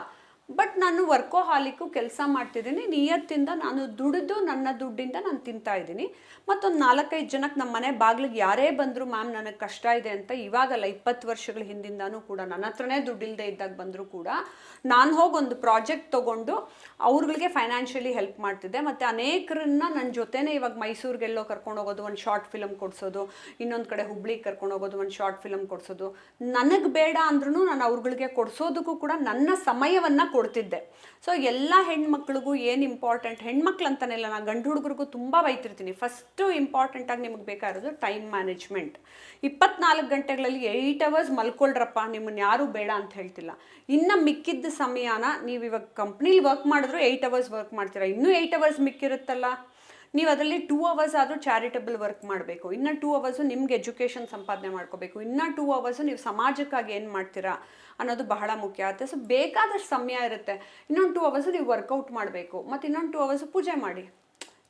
ಬಟ್ ನಾನು ವರ್ಕೋಹಾಲಿಕ್ಕು ಕೆಲಸ ಮಾಡ್ತಿದ್ದೀನಿ. ನಿಯತ್ತಿಂದ ನಾನು ದುಡಿದು ನನ್ನ ದುಡ್ಡಿಂದ ನಾನು ತಿಂತಾ ಇದ್ದೀನಿ. ಮತ್ತೊಂದು 4-5 ಜನಕ್ಕೆ ನಮ್ಮ ಮನೆ ಬಾಗಿಲಿಗೆ ಯಾರೇ ಬಂದರೂ ಮ್ಯಾಮ್ ನನಗೆ ಕಷ್ಟ ಇದೆ ಅಂತ, ಇವಾಗಲ್ಲ 20 ವರ್ಷಗಳ ಹಿಂದಿಂದನೂ ಕೂಡ ನನ್ನ ಹತ್ರನೇ ದುಡ್ಡಿಲ್ಲದೆ ಇದ್ದಾಗ ಬಂದರೂ ಕೂಡ ನಾನು ಹೋಗಿ ಒಂದು ಪ್ರಾಜೆಕ್ಟ್ ತೊಗೊಂಡು ಅವ್ರುಗಳಿಗೆ ಫೈನಾನ್ಷಿಯಲಿ ಹೆಲ್ಪ್ ಮಾಡ್ತಿದ್ದೆ. ಮತ್ತು ಅನೇಕರನ್ನ ನನ್ನ ಜೊತೆನೇ ಇವಾಗ ಮೈಸೂರಿಗೆಲ್ಲೋ ಕರ್ಕೊಂಡು ಹೋಗೋದು, ಒಂದು ಶಾರ್ಟ್ ಫಿಲಮ್ ಕೊಡಿಸೋದು, ಇನ್ನೊಂದು ಕಡೆ ಹುಬ್ಳಿಗೆ ಕರ್ಕೊಂಡು ಹೋಗೋದು, ಒಂದು ಶಾರ್ಟ್ ಫಿಲಮ್ ಕೊಡಿಸೋದು. ನನಗೆ ಬೇಡ ಅಂದ್ರೂ ನಾನು ಅವ್ರುಗಳಿಗೆ ಕೊಡಿಸೋದಕ್ಕೂ ಕೂಡ ನನ್ನ ಸಮಯವನ್ನು ಕೊಡ್ತಿದ್ದೆ. ಸೊ ಎಲ್ಲ ಹೆಣ್ಮಕ್ಳಿಗೂ ಏನು ಇಂಪಾರ್ಟೆಂಟ್, ಹೆಣ್ಮಕ್ಳು ಅಂತಾನೆ ಇಲ್ಲ, ನಾನು ಗಂಡು ಹುಡುಗರಿಗೂ ತುಂಬ ಬೈತಿರ್ತೀನಿ. ಫಸ್ಟು ಇಂಪಾರ್ಟೆಂಟಾಗಿ ನಿಮಗೆ ಬೇಕಾಗಿರೋದು ಟೈಮ್ ಮ್ಯಾನೇಜ್ಮೆಂಟ್. 24 ಗಂಟೆಗಳಲ್ಲಿ 8 ಅವರ್ಸ್ ಮಲ್ಕೊಳ್ರಪ್ಪ, ನಿಮ್ಮನ್ನು ಯಾರೂ ಬೇಡ ಅಂತ ಹೇಳ್ತಿಲ್ಲ. ಇನ್ನು ಮಿಕ್ಕಿದ್ದ ಸಮಯನ ನೀವು ಇವಾಗ ಕಂಪ್ನೀಲಿ ವರ್ಕ್ ಮಾಡಿದ್ರು 8 ಅವರ್ಸ್ ವರ್ಕ್ ಮಾಡ್ತೀರಾ, ಇನ್ನೂ 8 ಅವರ್ಸ್ ಮಿಕ್ಕಿರುತ್ತಲ್ಲ, ನೀವು ಅದರಲ್ಲಿ 2 ಅವರ್ಸ್ ಆದರೂ ಚಾರಿಟಬಲ್ ವರ್ಕ್ ಮಾಡಬೇಕು, ಇನ್ನು 2 ಅವರ್ಸು ನಿಮ್ಗೆ ಎಜುಕೇಷನ್ ಸಂಪಾದನೆ ಮಾಡ್ಕೋಬೇಕು, ಇನ್ನು 2 ಅವರ್ಸು ನೀವು ಸಮಾಜಕ್ಕಾಗಿ ಏನು ಮಾಡ್ತೀರಾ ಅನ್ನೋದು ಬಹಳ ಮುಖ್ಯ ಆಗುತ್ತೆ. ಸೊ ಬೇಕಾದಷ್ಟು ಸಮಯ ಇರುತ್ತೆ. ಇನ್ನೊಂದು 2 ಅವರ್ಸು ನೀವು ವರ್ಕೌಟ್ ಮಾಡಬೇಕು, ಮತ್ತು ಇನ್ನೊಂದು 2 ಅವರ್ಸು ಪೂಜೆ ಮಾಡಿ.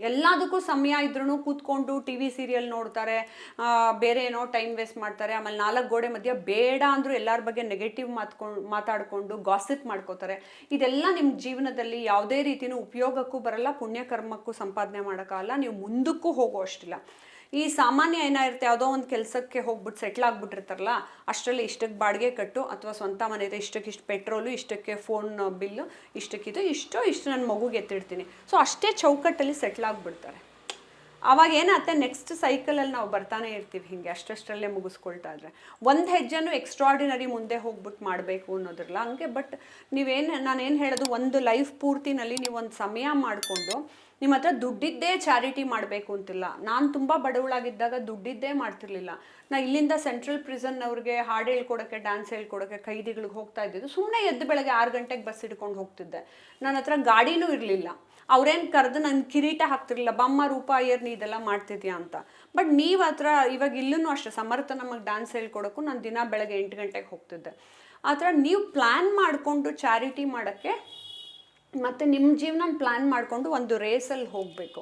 ಎಲ್ಲದಕ್ಕೂ ಸಮಯ ಇದ್ರೂ ಕೂತ್ಕೊಂಡು ಟಿ ವಿ ಸೀರಿಯಲ್ ನೋಡ್ತಾರೆ, ಬೇರೆ ಏನೋ ಟೈಮ್ ವೇಸ್ಟ್ ಮಾಡ್ತಾರೆ. ಆಮೇಲೆ 4 ಗೋಡೆ ಮಧ್ಯೆ ಬೇಡ ಅಂದರೂ ಎಲ್ಲರ ಬಗ್ಗೆ ನೆಗೆಟಿವ್ ಮಾತಾಡಿಕೊಂಡು ಗಾಸಿಪ್ ಮಾಡ್ಕೋತಾರೆ. ಇದೆಲ್ಲ ನಿಮ್ಮ ಜೀವನದಲ್ಲಿ ಯಾವುದೇ ರೀತಿಯೂ ಉಪಯೋಗಕ್ಕೂ ಬರಲ್ಲ, ಪುಣ್ಯಕರ್ಮಕ್ಕೂ ಸಂಪಾದನೆ ಮಾಡೋಕ್ಕಾಗಲ್ಲ, ನೀವು ಮುಂದಕ್ಕೂ ಹೋಗೋ ಅಷ್ಟಿಲ್ಲ. ಈ ಸಾಮಾನ್ಯ ಏನಾಗಿರುತ್ತೆ, ಯಾವುದೋ ಒಂದು ಕೆಲಸಕ್ಕೆ ಹೋಗ್ಬಿಟ್ಟು ಸೆಟ್ಲ್ ಆಗಿಬಿಟ್ಟಿರ್ತಾರಲ್ಲ, ಅಷ್ಟರಲ್ಲಿ ಇಷ್ಟಕ್ಕೆ ಬಾಡಿಗೆ ಕಟ್ಟು, ಅಥವಾ ಸ್ವಂತ ಮನೆ ಇದೆ, ಇಷ್ಟಕ್ಕೆ ಪೆಟ್ರೋಲು, ಇಷ್ಟಕ್ಕೆ ಫೋನ್ ಬಿಲ್ಲು, ಇಷ್ಟಕ್ಕಿದು, ಇಷ್ಟು ನನ್ನ ಮಗುಗೆ ಎತ್ತಿಡ್ತೀನಿ. ಸೊ ಅಷ್ಟೇ ಚೌಕಟ್ಟಲ್ಲಿ ಸೆಟ್ಲ್ ಆಗಿಬಿಡ್ತಾರೆ. ಆವಾಗ ಏನಾಗುತ್ತೆ, ನೆಕ್ಸ್ಟ್ ಸೈಕಲಲ್ಲಿ ನಾವು ಬರ್ತಾನೆ ಇರ್ತೀವಿ ಹೀಗೆ ಅಷ್ಟರಲ್ಲೇ ಮುಗಿಸ್ಕೊಳ್ತಾ ಇದ್ರೆ. ಒಂದು ಹೆಜ್ಜೆನೂ ಎಕ್ಸ್ಟ್ರಾರ್ಡಿನರಿ ಮುಂದೆ ಹೋಗ್ಬಿಟ್ಟು ಮಾಡಬೇಕು ಅನ್ನೋದಿರಲ್ಲ ಹಂಗೆ. ಬಟ್ ನಾನೇನು ಹೇಳೋದು, ಒಂದು ಲೈಫ್ ಪೂರ್ತಿನಲ್ಲಿ ನೀವು ಒಂದು ಸಮಯ ಮಾಡಿಕೊಂಡು ನಿಮ್ಮ ಹತ್ರ ದುಡ್ಡಿದ್ದೇ ಚಾರಿಟಿ ಮಾಡಬೇಕು ಅಂತಿಲ್ಲ. ನಾನು ತುಂಬ ಬಡವಳಾಗಿದ್ದಾಗ ದುಡ್ಡಿದ್ದೇ ಮಾಡ್ತಿರ್ಲಿಲ್ಲ. ನಾನು ಇಲ್ಲಿಂದ ಸೆಂಟ್ರಲ್ ಪ್ರಿಸನ್ನವ್ರಿಗೆ ಹಾಡು ಹೇಳ್ಕೊಡೋಕ್ಕೆ, ಡ್ಯಾನ್ಸ್ ಹೇಳ್ಕೊಡೋಕ್ಕೆ ಕೈದಿಗಳಿಗೆ ಹೋಗ್ತಾ ಇದ್ದಿದ್ದು. ಸುಮ್ಮನೆ ಎದ್ದು ಬೆಳಗ್ಗೆ 6 ಗಂಟೆಗೆ ಬಸ್ ಹಿಡ್ಕೊಂಡು ಹೋಗ್ತಿದ್ದೆ. ನನ್ನ ಹತ್ರ ಗಾಡಿನೂ ಇರಲಿಲ್ಲ. ಅವ್ರೇನು ಕರೆದು ನನ್ನ ಕಿರೀಟ ಹಾಕ್ತಿರ್ಲಿಲ್ಲ, ಬಮ್ಮ ರೂಪ ಅಯ್ಯರ್ ನೀ ಇದೆಲ್ಲ ಮಾಡ್ತಿದ್ಯಾ ಅಂತ. ಬಟ್ ನೀವು ಹತ್ರ ಇವಾಗ ಇಲ್ಲೂ ಅಷ್ಟೇ, ಸಮರ್ಥ ನಮಗೆ ಡ್ಯಾನ್ಸ್ ಹೇಳ್ಕೊಡೋಕ್ಕೂ ನಾನು ದಿನ ಬೆಳಗ್ಗೆ 8 ಗಂಟೆಗೆ ಹೋಗ್ತಿದ್ದೆ. ಆ ಥರ ನೀವು ಪ್ಲ್ಯಾನ್ ಮಾಡಿಕೊಂಡು ಚಾರಿಟಿ ಮಾಡೋಕ್ಕೆ, ಮತ್ತು ನಿಮ್ಮ ಜೀವನ ಪ್ಲ್ಯಾನ್ ಮಾಡಿಕೊಂಡು ಒಂದು ರೇಸಲ್ಲಿ ಹೋಗಬೇಕು.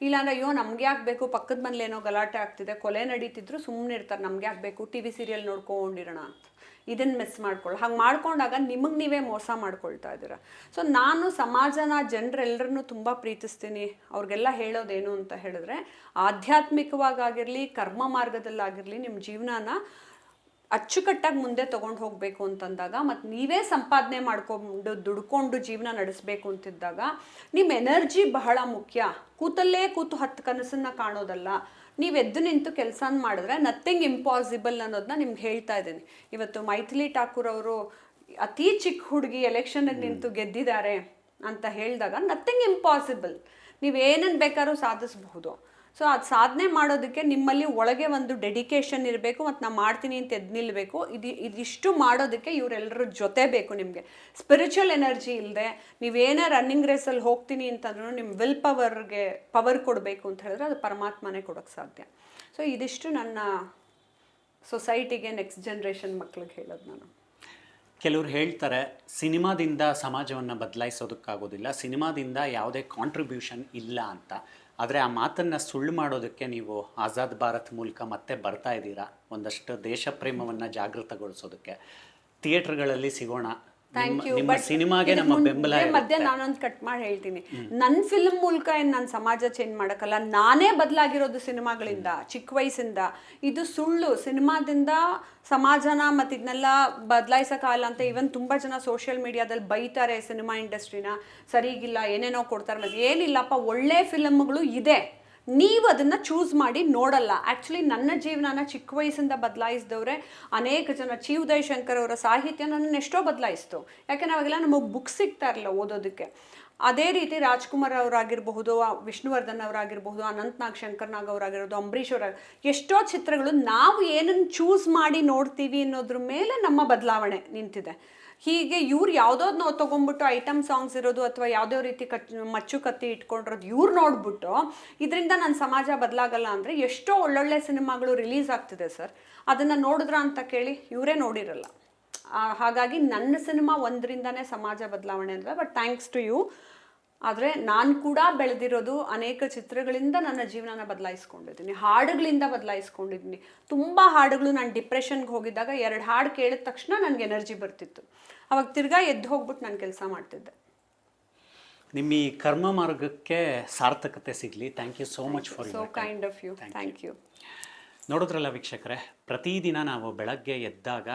ಇಲ್ಲಾಂದ್ರೆ ಅಯ್ಯೋ ನಮ್ಗೆ ಯಾಕೆ ಬೇಕು, ಪಕ್ಕದ ಮನೇಲಿ ಏನೋ ಗಲಾಟೆ ಆಗ್ತಿದೆ, ಕೊಲೆ ನಡೀತಿದ್ರು ಸುಮ್ಮನೆ ಇರ್ತಾರೆ, ನಮ್ಗೆ ಯಾಕೆ ಬೇಕು, ಟಿ ವಿ ಸೀರಿಯಲ್ ನೋಡ್ಕೊಂಡಿರೋಣ ಅಂತ. ಇದನ್ನು ಮಿಸ್ ಮಾಡ್ಕೊಳ್ಳಿ. ಹಾಗೆ ಮಾಡ್ಕೊಂಡಾಗ ನಿಮಗೆ ನೀವೇ ಮೋಸ ಮಾಡ್ಕೊಳ್ತಾ ಇದ್ದೀರ. ಸೊ ನಾನು ಸಮಾಜನ, ಜನರೆಲ್ಲರನ್ನೂ ತುಂಬ ಪ್ರೀತಿಸ್ತೀನಿ. ಅವ್ರಿಗೆಲ್ಲ ಹೇಳೋದೇನು ಅಂತ ಹೇಳಿದ್ರೆ, ಆಧ್ಯಾತ್ಮಿಕವಾಗಿರಲಿ, ಕರ್ಮ ಮಾರ್ಗದಲ್ಲಾಗಿರಲಿ, ನಿಮ್ಮ ಜೀವನನ ಅಚ್ಚುಕಟ್ಟಾಗಿ ಮುಂದೆ ತೊಗೊಂಡು ಹೋಗಬೇಕು ಅಂತಂದಾಗ, ಮತ್ತು ನೀವೇ ಸಂಪಾದನೆ ಮಾಡ್ಕೊಂಡು ದುಡ್ಕೊಂಡು ಜೀವನ ನಡೆಸಬೇಕು ಅಂತಿದ್ದಾಗ ನಿಮ್ಮ ಎನರ್ಜಿ ಬಹಳ ಮುಖ್ಯ. ಕೂತಲ್ಲೇ ಕೂತು 10 ಕನಸನ್ನು ಕಾಣೋದಲ್ಲ. ನೀವು ಎದ್ದು ನಿಂತು ಕೆಲಸ ಮಾಡಿದ್ರೆ ನಥಿಂಗ್ ಇಂಪಾಸಿಬಲ್ ಅನ್ನೋದನ್ನ ನಿಮ್ಗೆ ಹೇಳ್ತಾ ಇದ್ದೀನಿ. ಇವತ್ತು ಮೈಥಿಲಿ ಠಾಕೂರ್ ಅವರು ಅತಿ ಚಿಕ್ಕ ಹುಡುಗಿ ಎಲೆಕ್ಷನ್ಗೆ ನಿಂತು ಗೆದ್ದಿದ್ದಾರೆ ಅಂತ ಹೇಳಿದಾಗ ನಥಿಂಗ್ ಇಂಪಾಸಿಬಲ್, ನೀವೇನನ್ನು ಬೇಕಾದ್ರೂ ಸಾಧಿಸಬಹುದು. ಸೊ ಅದು ಸಾಧನೆ ಮಾಡೋದಕ್ಕೆ ನಿಮ್ಮಲ್ಲಿ ಒಳಗೆ ಒಂದು ಡೆಡಿಕೇಶನ್ ಇರಬೇಕು, ಮತ್ತು ನಾನು ಮಾಡ್ತೀನಿ ಅಂತ ಎದ್ದು ನಿಲ್ಲಬೇಕು. ಇದಿಷ್ಟು ಮಾಡೋದಕ್ಕೆ ಇವರೆಲ್ಲರ ಜೊತೆ ಬೇಕು ನಿಮಗೆ. ಸ್ಪಿರಿಚುವಲ್ ಎನರ್ಜಿ ಇಲ್ಲದೆ ನೀವೇನೇ ರನ್ನಿಂಗ್ ರೇಸಲ್ಲಿ ಹೋಗ್ತೀನಿ ಅಂತಂದ್ರೂ ನಿಮ್ಮ ವಿಲ್ ಪವರ್ ಕೊಡಬೇಕು ಅಂತ ಹೇಳಿದ್ರೆ ಅದು ಪರಮಾತ್ಮನೇ ಕೊಡೋಕ್ಕೆ ಸಾಧ್ಯ. ಸೊ ಇದಿಷ್ಟು ನನ್ನ ಸೊಸೈಟಿಗೆ, ನೆಕ್ಸ್ಟ್ ಜನ್ರೇಷನ್ ಮಕ್ಳಿಗೆ ಹೇಳೋದು ನಾನು. ಕೆಲವ್ರು ಹೇಳ್ತಾರೆ, ಸಿನಿಮಾದಿಂದ ಸಮಾಜವನ್ನು ಬದಲಾಯಿಸೋದಕ್ಕಾಗೋದಿಲ್ಲ, ಸಿನಿಮಾದಿಂದ ಯಾವುದೇ ಕಾಂಟ್ರಿಬ್ಯೂಷನ್ ಇಲ್ಲ ಅಂತ. ಆದರೆ ಆ ಮಾತನ್ನು ಸುಳ್ಳು ಮಾಡೋದಕ್ಕೆ ನೀವು ಆಜಾದ್ ಭಾರತ್ ಮೂಲಕ ಮತ್ತೆ ಬರ್ತಾ ಇದ್ದೀರಾ, ಒಂದಷ್ಟು ದೇಶ ಪ್ರೇಮವನ್ನು ಜಾಗೃತಗೊಳಿಸೋದಕ್ಕೆ. ಥಿಯೇಟರ್ಗಳಲ್ಲಿ ಸಿಗೋಣ. ನಿಮ್ಮ ಸಿನಿಮಾಗೆ ನಮ್ಮ ಬೆಂಬಲ. ಮಧ್ಯೆ ನಾನೊಂದು ಕಟ್ ಮಾಡಿ ಹೇಳ್ತೀನಿ, ನನ್ನ ಫಿಲ್ಮ್ ಮೂಲಕ ಏನು ನಾನು ಸಮಾಜ ಚೇಂಜ್ ಮಾಡೋಕ್ಕಲ್ಲ, ನಾನೇ ಬದಲಾಗಿರೋದು ಸಿನಿಮಾಗಳಿಂದ, ಚಿಕ್ಕ ವಯಸ್ಸಿಂದ. ಇದು ಸುಳ್ಳು. ಸಿನಿಮಾದಿಂದ ಸಮಾಜನ ಮತ್ತು ಇದನ್ನೆಲ್ಲ ಬದಲಾಯಿಸೋಕ್ಕಾಗಲ್ಲ ಅಂತ ಈವನ್ ತುಂಬ ಜನ ಸೋಷಿಯಲ್ ಮೀಡಿಯಾದಲ್ಲಿ ಬೈತಾರೆ ಸಿನಿಮಾ ಇಂಡಸ್ಟ್ರಿನ, ಸರಿಗಿಲ್ಲ, ಏನೇನೋ ಕೊಡ್ತಾರೆ. ಮತ್ತು ಏನಿಲ್ಲಪ್ಪ, ಒಳ್ಳೆ ಫಿಲಮ್ಗಳು ಇದೆ, ನೀವು ಅದನ್ನು ಚೂಸ್ ಮಾಡಿ ನೋಡಲ್ಲ. ಆ್ಯಕ್ಚುಲಿ ನನ್ನ ಜೀವನನ ಚಿಕ್ಕ ವಯಸ್ಸಿಂದ ಬದಲಾಯಿಸಿದವ್ರೆ ಅನೇಕ ಜನ. ಚಿ ಉದಯ್ ಶಂಕರ್ ಅವರ ಸಾಹಿತ್ಯ ನನ್ನನ್ನು ಎಷ್ಟೋ ಬದಲಾಯಿಸ್ತು. ಯಾಕೆಂದರೆ ಅವಾಗೆಲ್ಲ ನಮಗೆ ಬುಕ್ಸ್ ಸಿಗ್ತಾ ಇರಲಿಲ್ಲ ಓದೋದಕ್ಕೆ. ಅದೇ ರೀತಿ ರಾಜ್ಕುಮಾರ್ ಅವರಾಗಿರಬಹುದು, ವಿಷ್ಣುವರ್ಧನ್ ಅವರಾಗಿರಬಹುದು, ಅನಂತ್ನಾಗ್, ಶಂಕರ್ನಾಗ್ ಅವರಾಗಿರೋದು, ಅಂಬರೀಷ್ ಅವರ ಎಷ್ಟೋ ಚಿತ್ರಗಳು ನಾವು ಏನನ್ನು ಚೂಸ್ ಮಾಡಿ ನೋಡ್ತೀವಿ ಅನ್ನೋದ್ರ ಮೇಲೆ ನಮ್ಮ ಬದಲಾವಣೆ ನಿಂತಿದೆ. ಹೀಗೆ ಇವ್ರು ಯಾವುದೋದು ತೊಗೊಂಡ್ಬಿಟ್ಟು ಐಟಮ್ ಸಾಂಗ್ಸ್ ಇರೋದು ಅಥವಾ ಯಾವುದೋ ರೀತಿ ಮಚ್ಚು ಕತ್ತಿ ಇಟ್ಕೊಂಡಿರೋದು ಇವ್ರು ನೋಡ್ಬಿಟ್ಟು ಇದರಿಂದ ನನ್ನ ಸಮಾಜ ಬದಲಾಗಲ್ಲ ಅಂದರೆ, ಎಷ್ಟೋ ಒಳ್ಳೊಳ್ಳೆ ಸಿನಿಮಾಗಳು ರಿಲೀಸ್ ಆಗ್ತಿದೆ ಸರ್, ಅದನ್ನು ನೋಡಿದ್ರ ಅಂತ ಕೇಳಿ ಇವರೇ ನೋಡಿರಲ್ಲ. ಹಾಗಾಗಿ ನನ್ನ ಸಿನಿಮಾ ಒಂದರಿಂದನೇ ಸಮಾಜ ಬದಲಾವಣೆ ಅಂದರೆ, ಬಟ್ ಥ್ಯಾಂಕ್ಸ್ ಟು ಯು. ಆದರೆ ನಾನು ಕೂಡ ಬೆಳೆದಿರೋದು ಅನೇಕ ಚಿತ್ರಗಳಿಂದ ನನ್ನ ಜೀವನನ ಬದಲಾಯಿಸ್ಕೊಂಡಿದ್ದೀನಿ, ಹಾಡುಗಳಿಂದ ಬದಲಾಯಿಸ್ಕೊಂಡಿದ್ದೀನಿ. ತುಂಬ ಹಾಡುಗಳು, ನಾನು ಡಿಪ್ರೆಷನ್ಗೆ ಹೋಗಿದ್ದಾಗ 2 ಹಾಡು ಕೇಳಿದ ತಕ್ಷಣ ನನಗೆ ಎನರ್ಜಿ ಬರ್ತಿತ್ತು. ಅವಾಗ ತಿರ್ಗಾ ಎದ್ದು ಹೋಗ್ಬಿಟ್ಟು ನಾನು ಕೆಲಸ ಮಾಡ್ತಿದ್ದೆ. ನಿಮ್ಮ ಈ ಕರ್ಮ ಮಾರ್ಗಕ್ಕೆ ಸಾರ್ಥಕತೆ ಸಿಗಲಿ. Thank you so much for so kind of you. Thank you. ನೋಡಿದ್ರಲ್ಲ ವೀಕ್ಷಕರೇ, ಪ್ರತಿದಿನ ನಾವು ಬೆಳಗ್ಗೆ ಎದ್ದಾಗ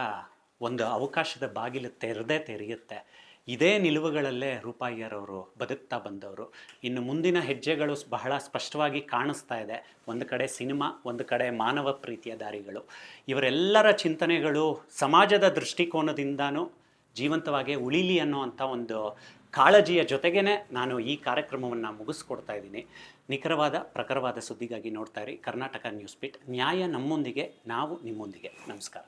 ಒಂದು ಅವಕಾಶದ ಬಾಗಿಲು ತೆರೆಯುತ್ತೆ. ಇದೇ ನಿಲುವುಗಳಲ್ಲೇ ರೂಪಾಯಿಯರವರು ಬದುಕ್ತಾ ಬಂದವರು. ಇನ್ನು ಮುಂದಿನ ಹೆಜ್ಜೆಗಳು ಬಹಳ ಸ್ಪಷ್ಟವಾಗಿ ಕಾಣಿಸ್ತಾ ಇದೆ. ಒಂದು ಕಡೆ ಸಿನಿಮಾ, ಒಂದು ಕಡೆ ಮಾನವ ಪ್ರೀತಿಯ ದಾರಿಗಳು. ಇವರೆಲ್ಲರ ಚಿಂತನೆಗಳು ಸಮಾಜದ ದೃಷ್ಟಿಕೋನದಿಂದನೂ ಜೀವಂತವಾಗಿ ಉಳಿಲಿ ಅನ್ನೋವಂಥ ಒಂದು ಕಾಳಜಿಯ ಜೊತೆಗೇ ನಾನು ಈ ಕಾರ್ಯಕ್ರಮವನ್ನು ಮುಗಿಸ್ಕೊಡ್ತಾ ಇದ್ದೀನಿ. ನಿಖರವಾದ ಪ್ರಖರವಾದ ಸುದ್ದಿಗಾಗಿ ನೋಡ್ತಾ ಇರಿ ಕರ್ನಾಟಕ ನ್ಯೂಸ್ ಬೀಟ್. ನ್ಯಾಯ ನಮ್ಮೊಂದಿಗೆ, ನಾವು ನಿಮ್ಮೊಂದಿಗೆ. ನಮಸ್ಕಾರ.